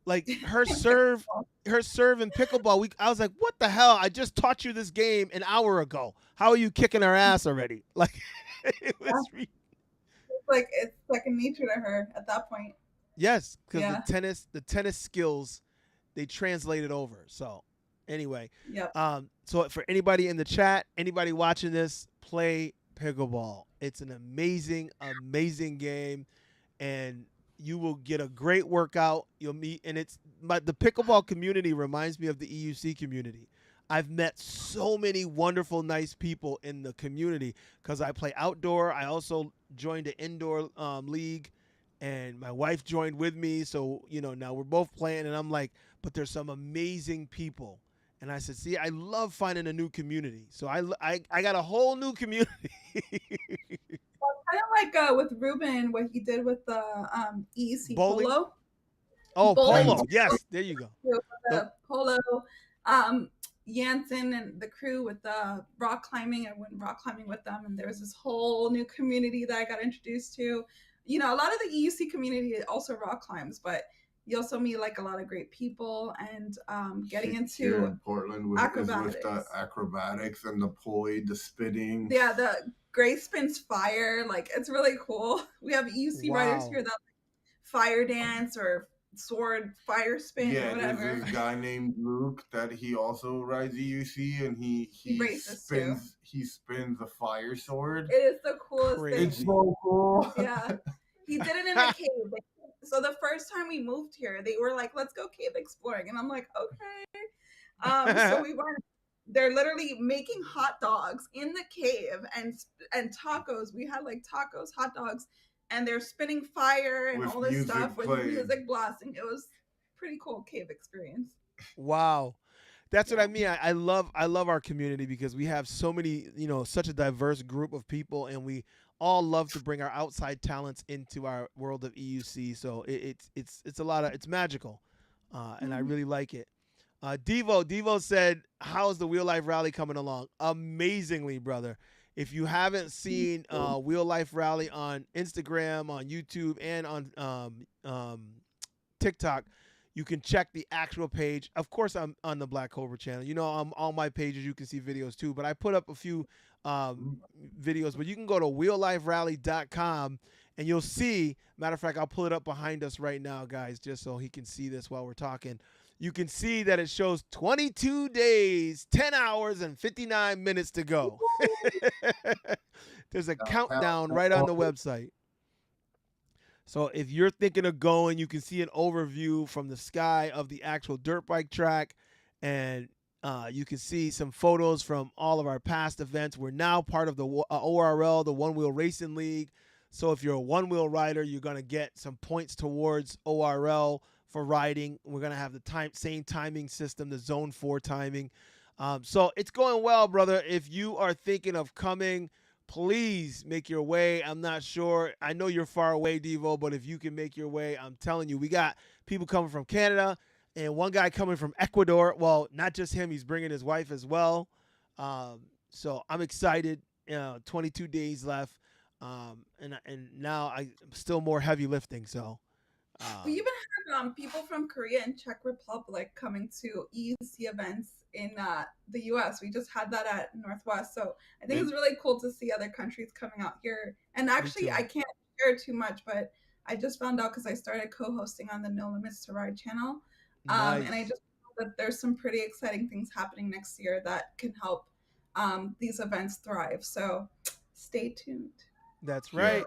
Like her serve in pickleball. I was like, what the hell? I just taught you this game an hour ago. How are you kicking our ass already? Like it was. Yeah. It's second nature to her at that point. Yes, because Yeah. the tennis skills, they translated over. So anyway, Yep. So for anybody in the chat, anybody watching this, play pickleball. It's an amazing, amazing game, and you will get a great workout. You'll meet, and the pickleball community reminds me of the EUC community. I've met so many wonderful, nice people in the community because I play outdoor. I also joined an indoor league, and my wife joined with me. So, now we're both playing, and I'm like, but there's some amazing people. And I said, see, I love finding a new community. So I got a whole new community. Kind of like with Ruben, what he did with the EEC Bowling? polo. Oh, Bowling. polo. Yes, there you go. The polo. Jansen and the crew with the rock climbing. I went rock climbing with them, and there was this whole new community that I got introduced to. A lot of the EUC community also rock climbs, but you also meet like a lot of great people, and getting into here in Portland with acrobatics. The acrobatics and the poi, the spitting. Yeah, the Gray spins fire. Like, it's really cool. We have EUC riders here that fire dance or sword fire spin or whatever. There's this guy named Luke that he also rides EUC, and he spins a fire sword. It is the coolest thing. It's so cool. Yeah. He did it in a cave. So the first time we moved here, they were like, let's go cave exploring. And I'm like, okay. So we went. They're literally making hot dogs in the cave and tacos. We had like tacos, hot dogs, and they're spinning fire and all this stuff with music blasting. It was pretty cool cave experience. Wow. That's what I mean. I love our community because we have so many, such a diverse group of people, and we all love to bring our outside talents into our world of EUC. So it's a lot of, it's magical. And I really like it. Devo said, how's the Wheel Life Rally coming along? Amazingly, brother. If you haven't seen Wheel Life Rally on Instagram, on YouTube, and on TikTok, you can check the actual page. Of course, I'm on the ThaBlackCobra channel. On all my pages, you can see videos too. But I put up a few videos. But you can go to wheelliferally.com, and you'll see, matter of fact, I'll pull it up behind us right now, guys, just so he can see this while we're talking. You can see that it shows 22 days, 10 hours, and 59 minutes to go. There's a countdown right on the website. So if you're thinking of going, you can see an overview from the sky of the actual dirt bike track, and you can see some photos from all of our past events. We're now part of the ORL, the One Wheel Racing League. So if you're a one-wheel rider, you're going to get some points towards ORL for riding. We're going to have the same timing system, the Zone 4 timing. So it's going well, brother. If you are thinking of coming, please make your way. I'm not sure. I know you're far away, Devo, but if you can make your way, I'm telling you, we got people coming from Canada and one guy coming from Ecuador. Well, not just him. He's bringing his wife as well. So I'm excited. 22 days left. And now I'm still more heavy lifting. So we even had people from Korea and Czech Republic coming to EUC events in the US. We just had that at Northwest. So I think it's really cool to see other countries coming out here. And actually, I can't share too much, but I just found out because I started co-hosting on the No Limits to Ride channel. Nice. And I just know that there's some pretty exciting things happening next year that can help these events thrive. So stay tuned. That's right.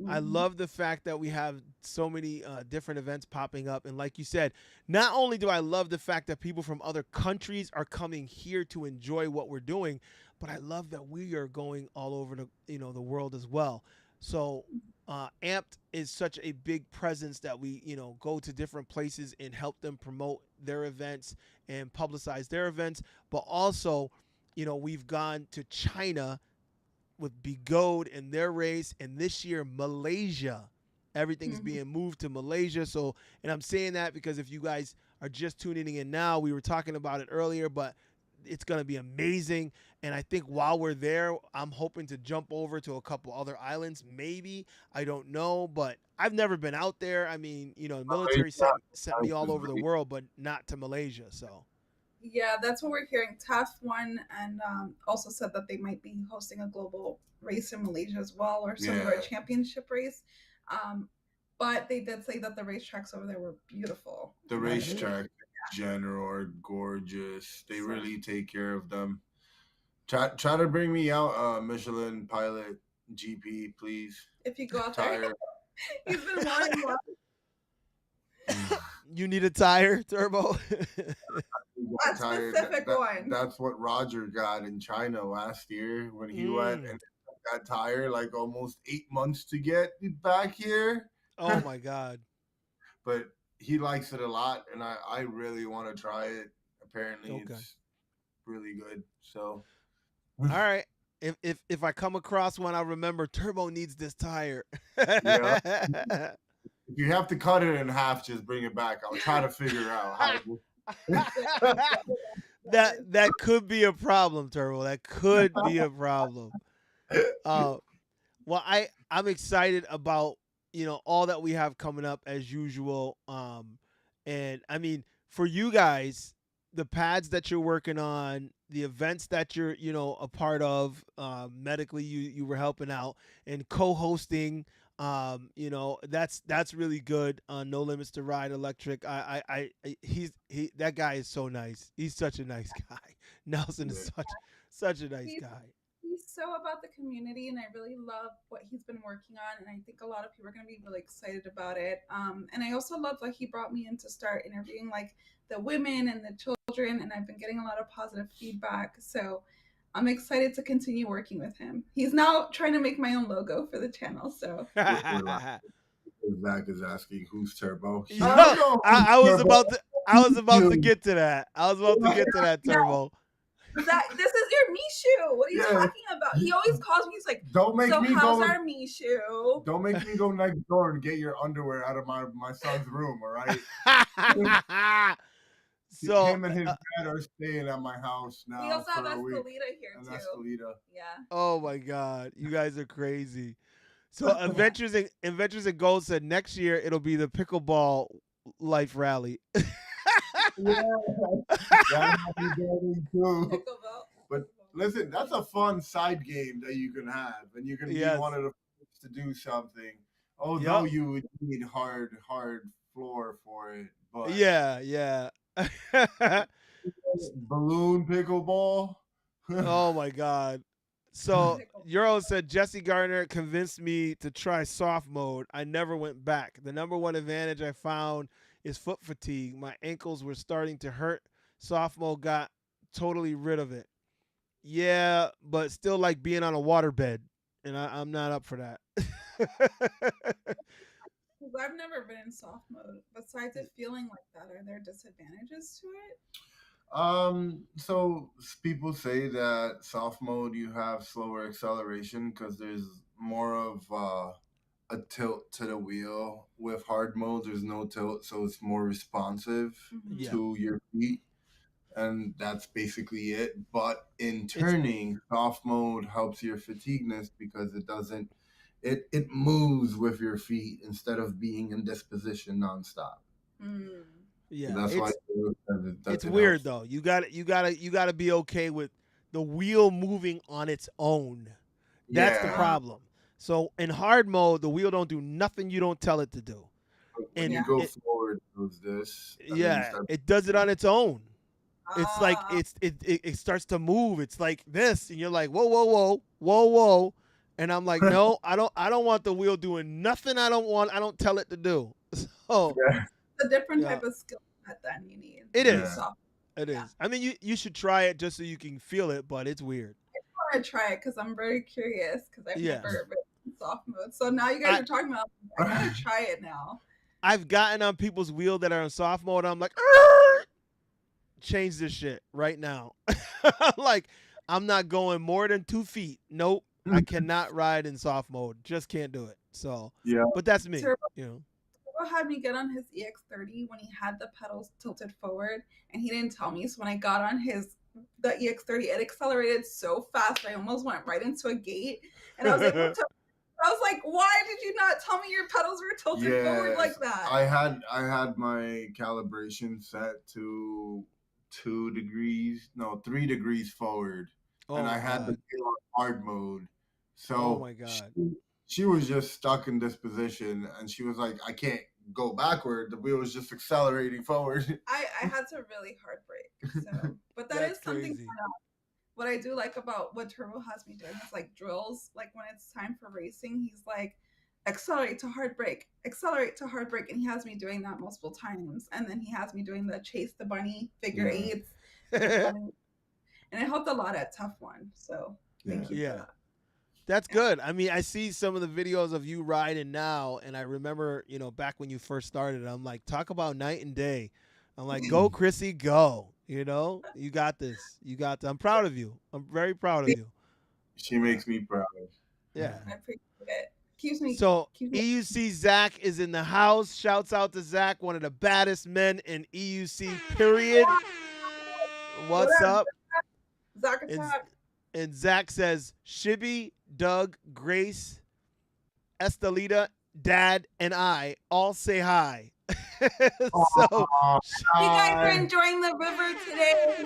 I love the fact that we have so many different events popping up. And like you said, not only do I love the fact that people from other countries are coming here to enjoy what we're doing, but I love that we are going all over the world as well. So Amped is such a big presence that we, go to different places and help them promote their events and publicize their events. But also, we've gone to China with Bigode and their race, and this year Malaysia, everything's being moved to Malaysia. So, and I'm saying that because if you guys are just tuning in now, we were talking about it earlier, but it's gonna be amazing. And I think while we're there, I'm hoping to jump over to a couple other islands. Maybe, I don't know, but I've never been out there. I mean, the military sent me all over the world, but not to Malaysia. So Yeah, that's what we're hearing. TAF won and also said that they might be hosting a global race in Malaysia as well, or some sort of championship race. Um, but they did say that the racetracks over there were beautiful. The racetrack in general are gorgeous. They really take care of them. Try to bring me out, Michelin pilot GP, please. If you go out there, he's been wanting one. You need a tire, Turbo. A specific one. That's what Roger got in China last year when he went and got tire like almost 8 months to get back here. Oh my God. But he likes it a lot, and I really want to try it. Apparently it's really good. So all right. If I come across one, I'll remember Turbo needs this tire. Yeah. If you have to cut it in half, just bring it back. I'll try to figure out how that could be a problem, Turbo. That could be a problem. Well, I'm excited about all that we have coming up as usual. And I mean, for you guys, the pads that you're working on, the events that you're a part of, medically you were helping out and co-hosting. That's really good on No Limits to Ride Electric. That guy is so nice. He's such a nice guy. Nelson is such a nice guy. He's so about the community, and I really love what he's been working on, and I think a lot of people are going to be really excited about it. And I also love that he brought me in to start interviewing like the women and the children, and I've been getting a lot of positive feedback. So I'm excited to continue working with him. He's now trying to make my own logo for the channel. So Zach is asking who's Turbo. I was about to get to that. Turbo. Zach, this is your Mishu. What are you talking about? He always calls me. He's like, "Don't make me how's go, our Mishu? Don't make me go next door and get your underwear out of my son's room, all right?" So him and his dad are staying at my house now. We also have Escalita here and too. Escalita. Yeah. Oh my God, you guys are crazy. So Adventures in Gold said next year it'll be the pickleball life rally. Yeah, too. But listen, that's a fun side game that you can have, and you can be one of the first to do something. Although you would need hard floor for it, but yeah. Balloon pickleball. Oh my God. So Euro said Jesse Gardner convinced me to try soft mode. I never went back. The number one advantage I found is foot fatigue. My ankles were starting to hurt. Soft mode got totally rid of it. Yeah, but still like being on a waterbed, and I'm not up for that. I've never been in soft mode. Besides it feeling like that, are there disadvantages to it? So people say that soft mode you have slower acceleration because there's more of a tilt to the wheel. With hard mode, there's no tilt, so it's more responsive to your feet, and that's basically it. But in turning, soft mode helps your fatigueness because it doesn't. It moves with your feet instead of being in this position nonstop. Yeah, so that's why it's weird though. You got to be okay with the wheel moving on its own. That's the problem. So in hard mode, the wheel don't do nothing you don't tell it to do. When you go forward, it does this. Yeah, it does it on its own. It's like it starts to move. It's like this, and you're like, whoa. And I'm like, no, I don't want the wheel doing nothing. I don't tell it to do. So it's a different type of skill set than you need. It is. It is. I mean, you should try it just so you can feel it, but it's weird. I want to try it because I'm very curious because I've never been in soft mode. So now you guys are talking about it. I gotta try it now. I've gotten on people's wheel that are in soft mode. I'm like, change this shit right now. Like, I'm not going more than 2 feet. Nope. I cannot ride in soft mode. Just can't do it. So but that's me. Turbo had me get on his EX30 when he had the pedals tilted forward, and he didn't tell me. So when I got on his the EX30, it accelerated so fast. I almost went right into a gate, and I was able to. I was like, why did you not tell me your pedals were tilted forward like that? I had my calibration set to 3 degrees forward, and I had the wheel on hard mode. So oh my God. She was just stuck in this position, and she was like, I can't go backward. The wheel was just accelerating forward. I had to really hard brake. So, but that is something. What I do like about what Turbo has me doing is like drills. Like when it's time for racing, he's like, accelerate to hard brake, accelerate to hard brake, and he has me doing that multiple times. And then he has me doing the chase the bunny figure eights, and it helped a lot at Tough One. So thank you for that. That's good. I mean, I see some of the videos of you riding now, and I remember, back when you first started, I'm like, talk about night and day. I'm like, go, Krissy, go. You got this. You got this. I'm proud of you. I'm very proud of you. She makes me proud. Yeah. I appreciate it. Keeps me. So EUC Zach is in the house. Shouts out to Zach, one of the baddest men in EUC, period. What's up? Zach attack. And Zach says, Shibby, Doug, Grace, Estelita, Dad, and I all say hi. So you guys are enjoying the river today.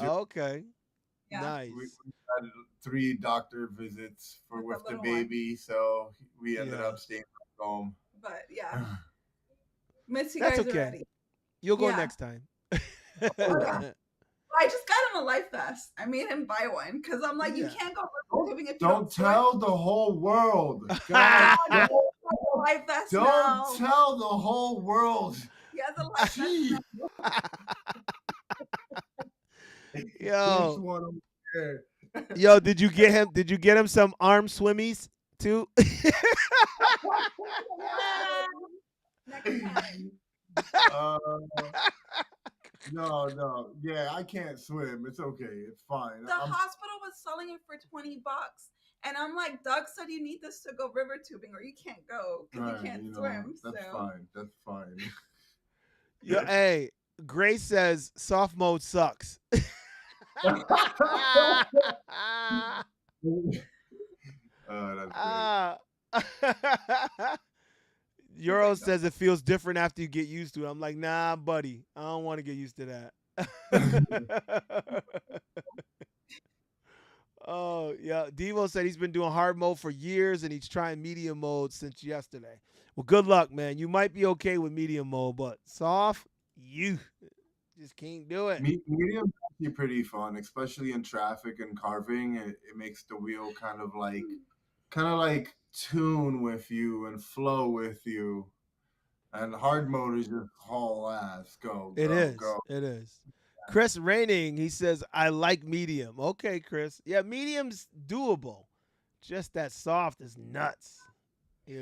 Okay. Yeah. Nice. We had 3 doctor visits with the baby, so we ended up staying home. But yeah, miss you guys already. You'll go next time. I just got him a life vest. I made him buy one because I'm like, you can't go tubing if you don't tell the whole world. God, life vest don't tell the whole world. He has a life vest. Yo, did you get him some arm swimmies too? No. Yeah, I can't swim. It's okay. It's fine. The hospital was selling it for $20. And I'm like, Doug said you need this to go river tubing or you can't go because you can't swim. That's fine. That's fine. Yeah, hey, Grace says soft mode sucks. That's great. Euro says it feels different after you get used to it. I'm like, nah, buddy. I don't want to get used to that. Oh, yeah. Devo said he's been doing hard mode for years and he's trying medium mode since yesterday. Well, good luck, man. You might be okay with medium mode, but soft, you just can't do it. Medium is actually pretty fun, especially in traffic and carving. It makes the wheel kind of like tune with you and flow with you. And hard mode is just haul ass. Go. It is. Chris Raining, he says, I like medium. Okay, Chris. Yeah, medium's doable. Just that soft is nuts. I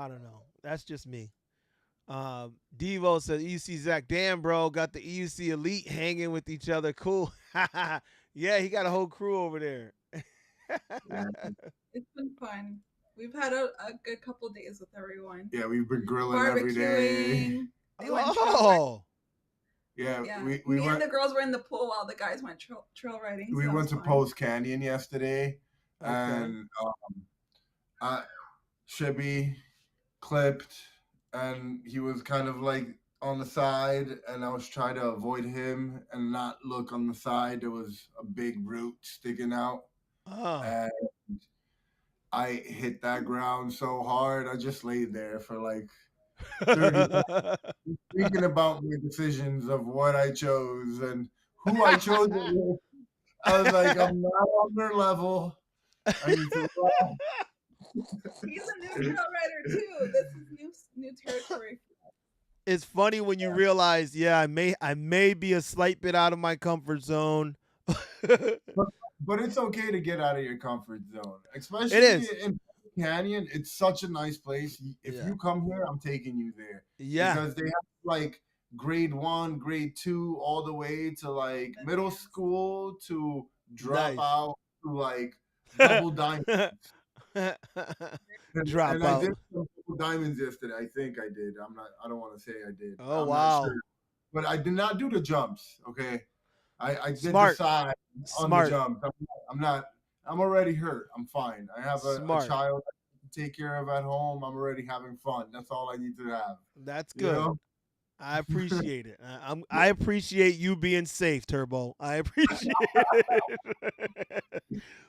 don't know. That's just me. Devo says, EUC Zach, damn, bro, got the EUC Elite hanging with each other. Cool. Yeah, he got a whole crew over there. It's been fun. We've had a good couple of days with everyone. Yeah, we've been grilling every day. Yeah, we went, and the girls were in the pool while the guys went trail riding. So we went to Post Canyon yesterday, and Shibby clipped, and he was kind of like on the side, and I was trying to avoid him and not look on the side. There was a big root sticking out, and I hit that ground so hard. I just laid there for like 30 minutes, thinking about my decisions of what I chose and who I chose it with. I was like, I'm not on their level. I need to He's a new trail rider too. This is new territory. It's funny when you realize, I may be a slight bit out of my comfort zone. But it's okay to get out of your comfort zone, especially in Canyon. It's such a nice place. If you come here, I'm taking you there. Yeah, because they have like grade 1, grade 2, all the way to like middle school to drop out to like double diamonds. Drop out. I did some double diamonds yesterday. I think I did. I don't want to say I did. Oh, wow. Sure. but I did not do the jumps. Okay, I did Smart. decide on the Smart. jumps. I'm already hurt. I'm fine. I have a Smart. child to take care of at home. I'm already having fun. That's all I need to have. That's You good. know? I appreciate it. I appreciate you being safe, Turbo. I appreciate it.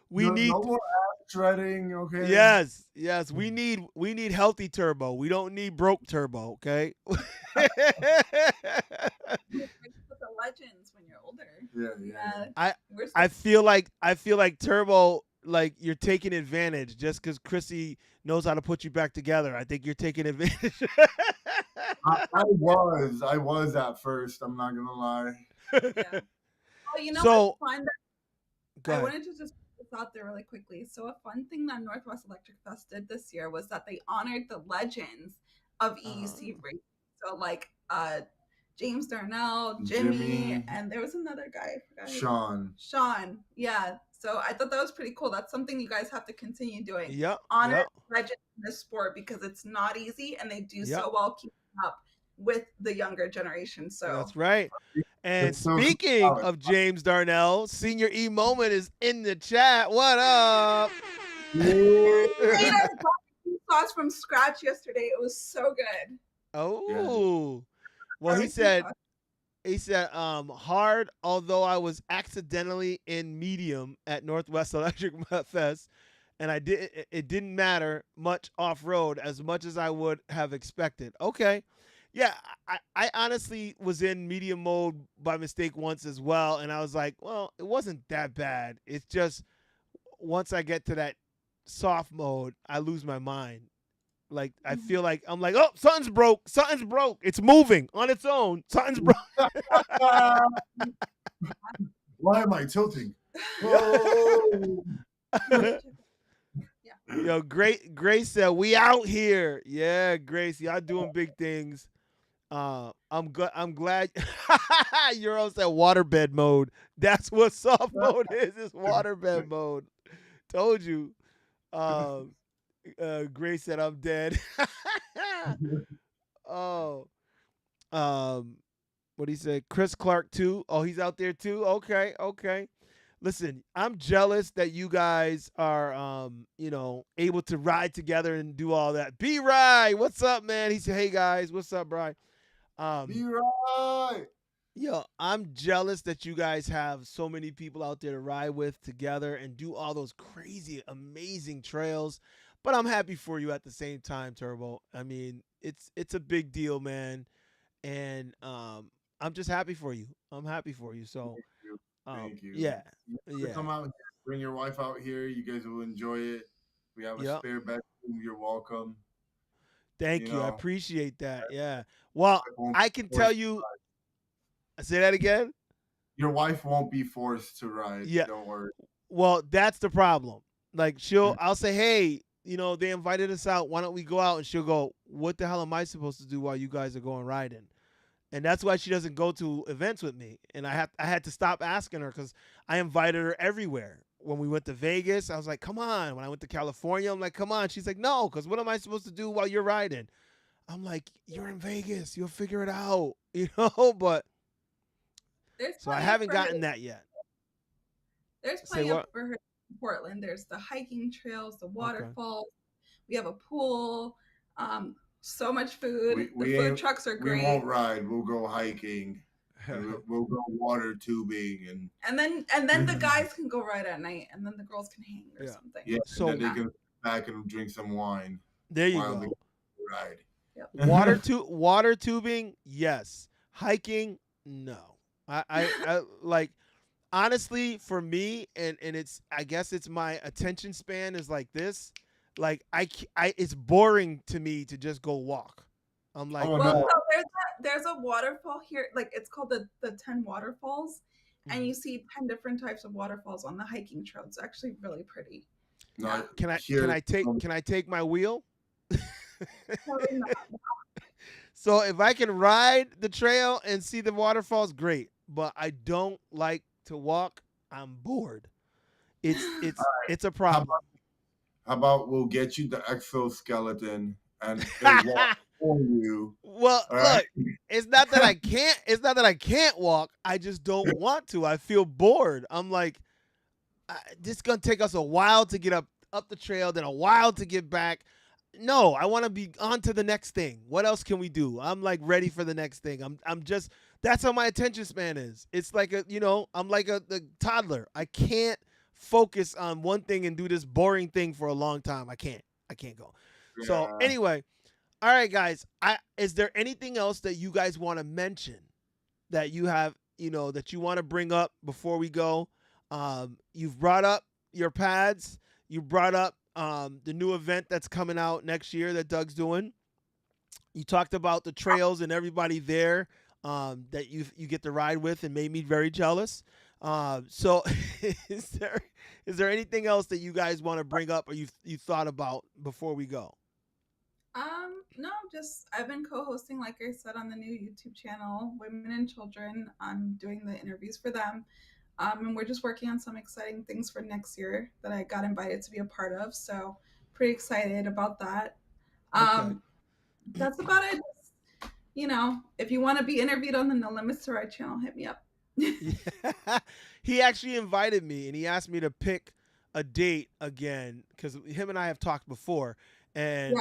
We need no more ass shredding. Okay. yes, yes. We need healthy Turbo. We don't need broke Turbo. Okay. With the legends when you're older. Yeah. I feel like Turbo, like you're taking advantage just because Krissy knows how to put you back together. I think you're taking advantage. I was at first. I'm not gonna lie. Yeah. Oh, you know So, what's fun? go I ahead. wanted to just put this out there really quickly. So a fun thing that Northwest Electric Fest did this year was that they honored the legends of EUC racing. So like James Darnell, Jimmy, and there was another guy. I forgot. Sean. Yeah. So I thought that was pretty cool. That's something you guys have to continue doing. Yep. Honor legends in this sport because it's not easy and they do so well keeping up with the younger generation. So that's right. And speaking of James Darnell, Senior E Moment is in the chat. What up? Sauce from scratch yesterday. It was so good. Oh. Well, he said hard, although I was accidentally in medium at Northwest Electric Fest, and it didn't matter much off-road as much as I would have expected. Okay. Yeah, I honestly was in medium mode by mistake once as well, and I was like, well, it wasn't that bad. It's just once I get to that soft mode, I lose my mind. Like I feel like I'm like, oh, something's broke. It's moving on its own. Something's broke. Why am I tilting? Yo, Grace said we out here. Yeah, Grace, y'all doing big things. I'm glad Euro said waterbed mode. That's what soft mode is. It's waterbed mode. Told you. Grace said I'm dead. Oh. What he said? Chris Clark too. Oh, he's out there too. Okay. Listen, I'm jealous that you guys are able to ride together and do all that. B-Rye, what's up, man? He said, hey guys, what's up, Bri? B-Rye. Yo, I'm jealous that you guys have so many people out there to ride with together and do all those crazy, amazing trails. But I'm happy for you at the same time, Turbo. I mean, it's a big deal, man. And I'm just happy for you. I'm happy for you. So Thank you. Yeah. Come out, bring your wife out here. You guys will enjoy it. We have a spare bedroom. You're welcome. Thank you. I appreciate that. Yeah. Well, I can tell you. Say that again. Your wife won't be forced to ride. Yeah. Don't worry. Well, that's the problem. Like I'll say, hey, they invited us out. Why don't we go out? And she'll go, what the hell am I supposed to do while you guys are going riding? And that's why she doesn't go to events with me. And I had to stop asking her because I invited her everywhere. When we went to Vegas, I was like, come on. When I went to California, I'm like, come on. She's like, no, because what am I supposed to do while you're riding? I'm like, you're in Vegas. You'll figure it out, But so I haven't gotten that yet. There's plenty of for her in Portland. There's the hiking trails, the waterfalls. We have a pool. So much food. The food trucks are great. We won't ride. We'll go hiking. We'll go water tubing and then the guys can go ride at night, and then the girls can hang or something. Yeah. So then they can sit back and drink some wine. There you go. Ride. Yep. Water tubing, yes. Hiking, no. I like honestly for me, and I guess it's my attention span is like this. Like it's boring to me to just go walk. I'm like, so there's a waterfall here, like it's called the 10 waterfalls, and you see 10 different types of waterfalls on the hiking trail. It's actually really pretty. No, can I take my wheel? So if I can ride the trail and see the waterfalls, great. But I don't like to walk. I'm bored. It's a problem. How about we'll get you the exoskeleton and for you. Well, All right. look, it's not that I can't. It's not that I can't walk. I just don't want to. I feel bored. I'm like, this is gonna take us a while to get up the trail, then a while to get back. No, I want to be on to the next thing. What else can we do? I'm like ready for the next thing. I'm just that's how my attention span is. It's like I'm like the toddler. I can't focus on one thing and do this boring thing for a long time. I can't. I can't go. So Yeah. anyway, all right, guys. Is there anything else that you guys want to mention that you have, that you want to bring up before we go? You've brought up your pads. You brought up the new event that's coming out next year that Doug's doing. You talked about the trails and everybody there that you get to ride with, and made me very jealous. So, is there anything else that you guys want to bring up or you thought about before we go? No, just I've been co-hosting, like I said, on the new YouTube channel, Women and Children. I'm doing the interviews for them. And we're just working on some exciting things for next year that I got invited to be a part of. So pretty excited about that. Okay. That's about it. If you want to be interviewed on the No Limits to Ride channel, hit me up. Yeah. He actually invited me and he asked me to pick a date again because him and I have talked before. And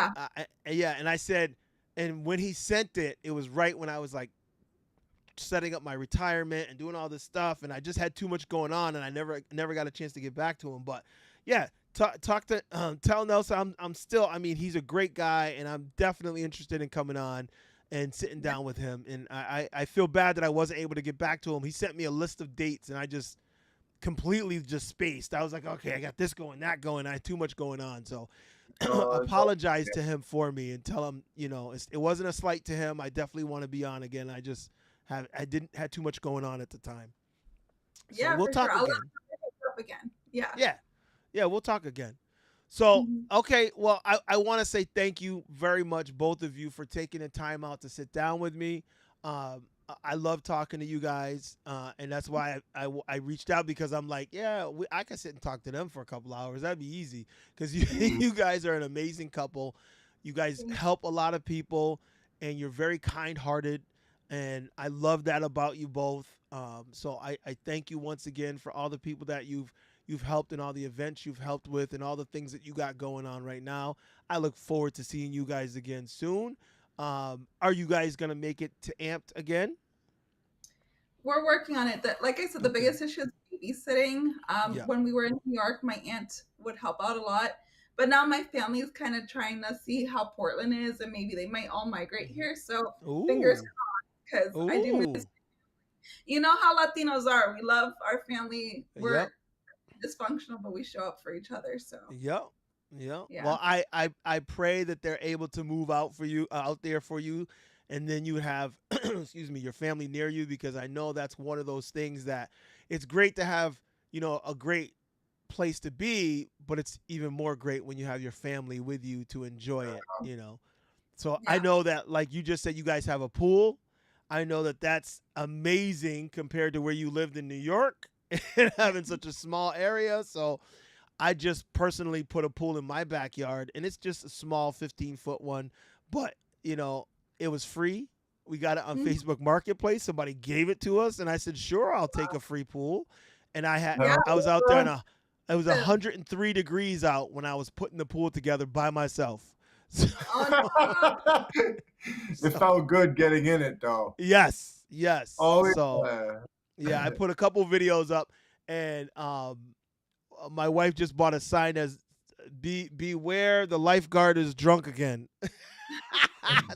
and I said, and when he sent it, it was right when I was like setting up my retirement and doing all this stuff, and I just had too much going on, and I never got a chance to get back to him. But yeah, talk to tell Nelson I'm still. I mean, he's a great guy, and I'm definitely interested in coming on and sitting down with him. And I feel bad that I wasn't able to get back to him. He sent me a list of dates, and I just completely just spaced. I was like, okay, I got this going, that going. I had too much going on, so. Apologize to him for me and tell him, it wasn't a slight to him. I definitely want to be on again. I didn't had too much going on at the time. So we'll talk again. Yeah, we'll talk again. So, okay, well, I want to say thank you very much, both of you, for taking the time out to sit down with me. I love talking to you guys, and that's why I reached out, because I'm like, I can sit and talk to them for a couple hours. That'd be easy, because you guys are an amazing couple. You guys help a lot of people, and you're very kind-hearted, and I love that about you both. So I thank you once again for all the people that you've helped and all the events you've helped with and all the things that you got going on right now. I look forward to seeing you guys again soon. Are you guys going to make it to Amped again? We're working on it. Like I said, the biggest issue is babysitting. When we were in New York, my aunt would help out a lot. But now my family is kind of trying to see how Portland is, and maybe they might all migrate here. So fingers crossed, because I do miss. You know how Latinos are. We love our family. We're dysfunctional, but we show up for each other. So yeah. Well, I pray that they're able to move out there for you, and then you have your family near you, because I know that's one of those things that it's great to have, a great place to be, but it's even more great when you have your family with you to enjoy it, So I know that, like you just said, you guys have a pool. I know that that's amazing compared to where you lived in New York and having such a small area. So I just personally put a pool in my backyard, and it's just a small 15-foot one, but it was free. We got it on Facebook Marketplace. Somebody gave it to us, and I said, sure, I'll take a free pool. And I was out there, and it was 103 degrees out when I was putting the pool together by myself. So, it felt good getting in it, though. Yes. Oh, so, I put a couple videos up, and my wife just bought a sign as beware, the lifeguard is drunk again.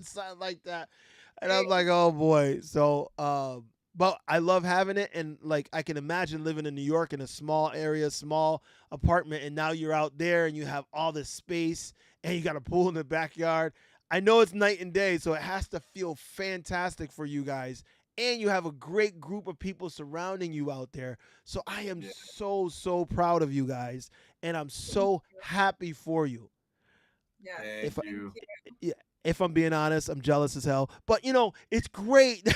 Something like that. And I'm like, oh boy. So but I love having it, and like I can imagine living in New York in a small area, small apartment, and now you're out there and you have all this space and you got a pool in the backyard. I know it's night and day, so it has to feel fantastic for you guys. And you have a great group of people surrounding you out there. So I am so proud of you guys, and I'm so happy for you. Yeah. Thank you. If I'm being honest, I'm jealous as hell. But it's great.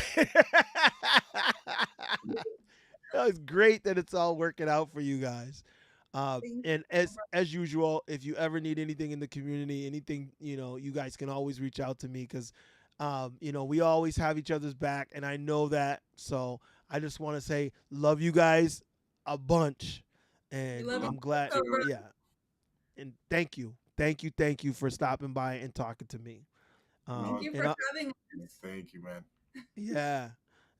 It's great that it's all working out for you guys. Thank And you. as usual, if you ever need anything in the community, anything, you guys can always reach out to me because, we always have each other's back, and I know that. So I just want to say, love you guys a bunch, We and love I'm you, glad. Cobra. Yeah, and thank you for stopping by and talking to me. Thank you And for having us. Thank you, man. yeah.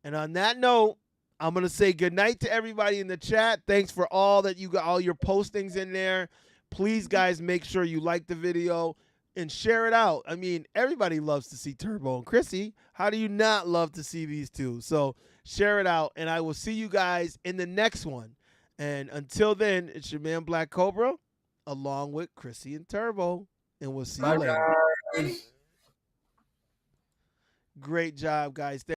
And on that note, I'm gonna say goodnight to everybody in the chat. Thanks for all that you got, all your postings in there. Please, guys, make sure you like the video and share it out. I mean, everybody loves to see Turbo and Krissy. How do you not love to see these two? So share it out, and I will see you guys in the next one. And until then, it's your man Black Cobra, along with Krissy and Turbo, and we'll see you Bye, later. guys. Great job, guys.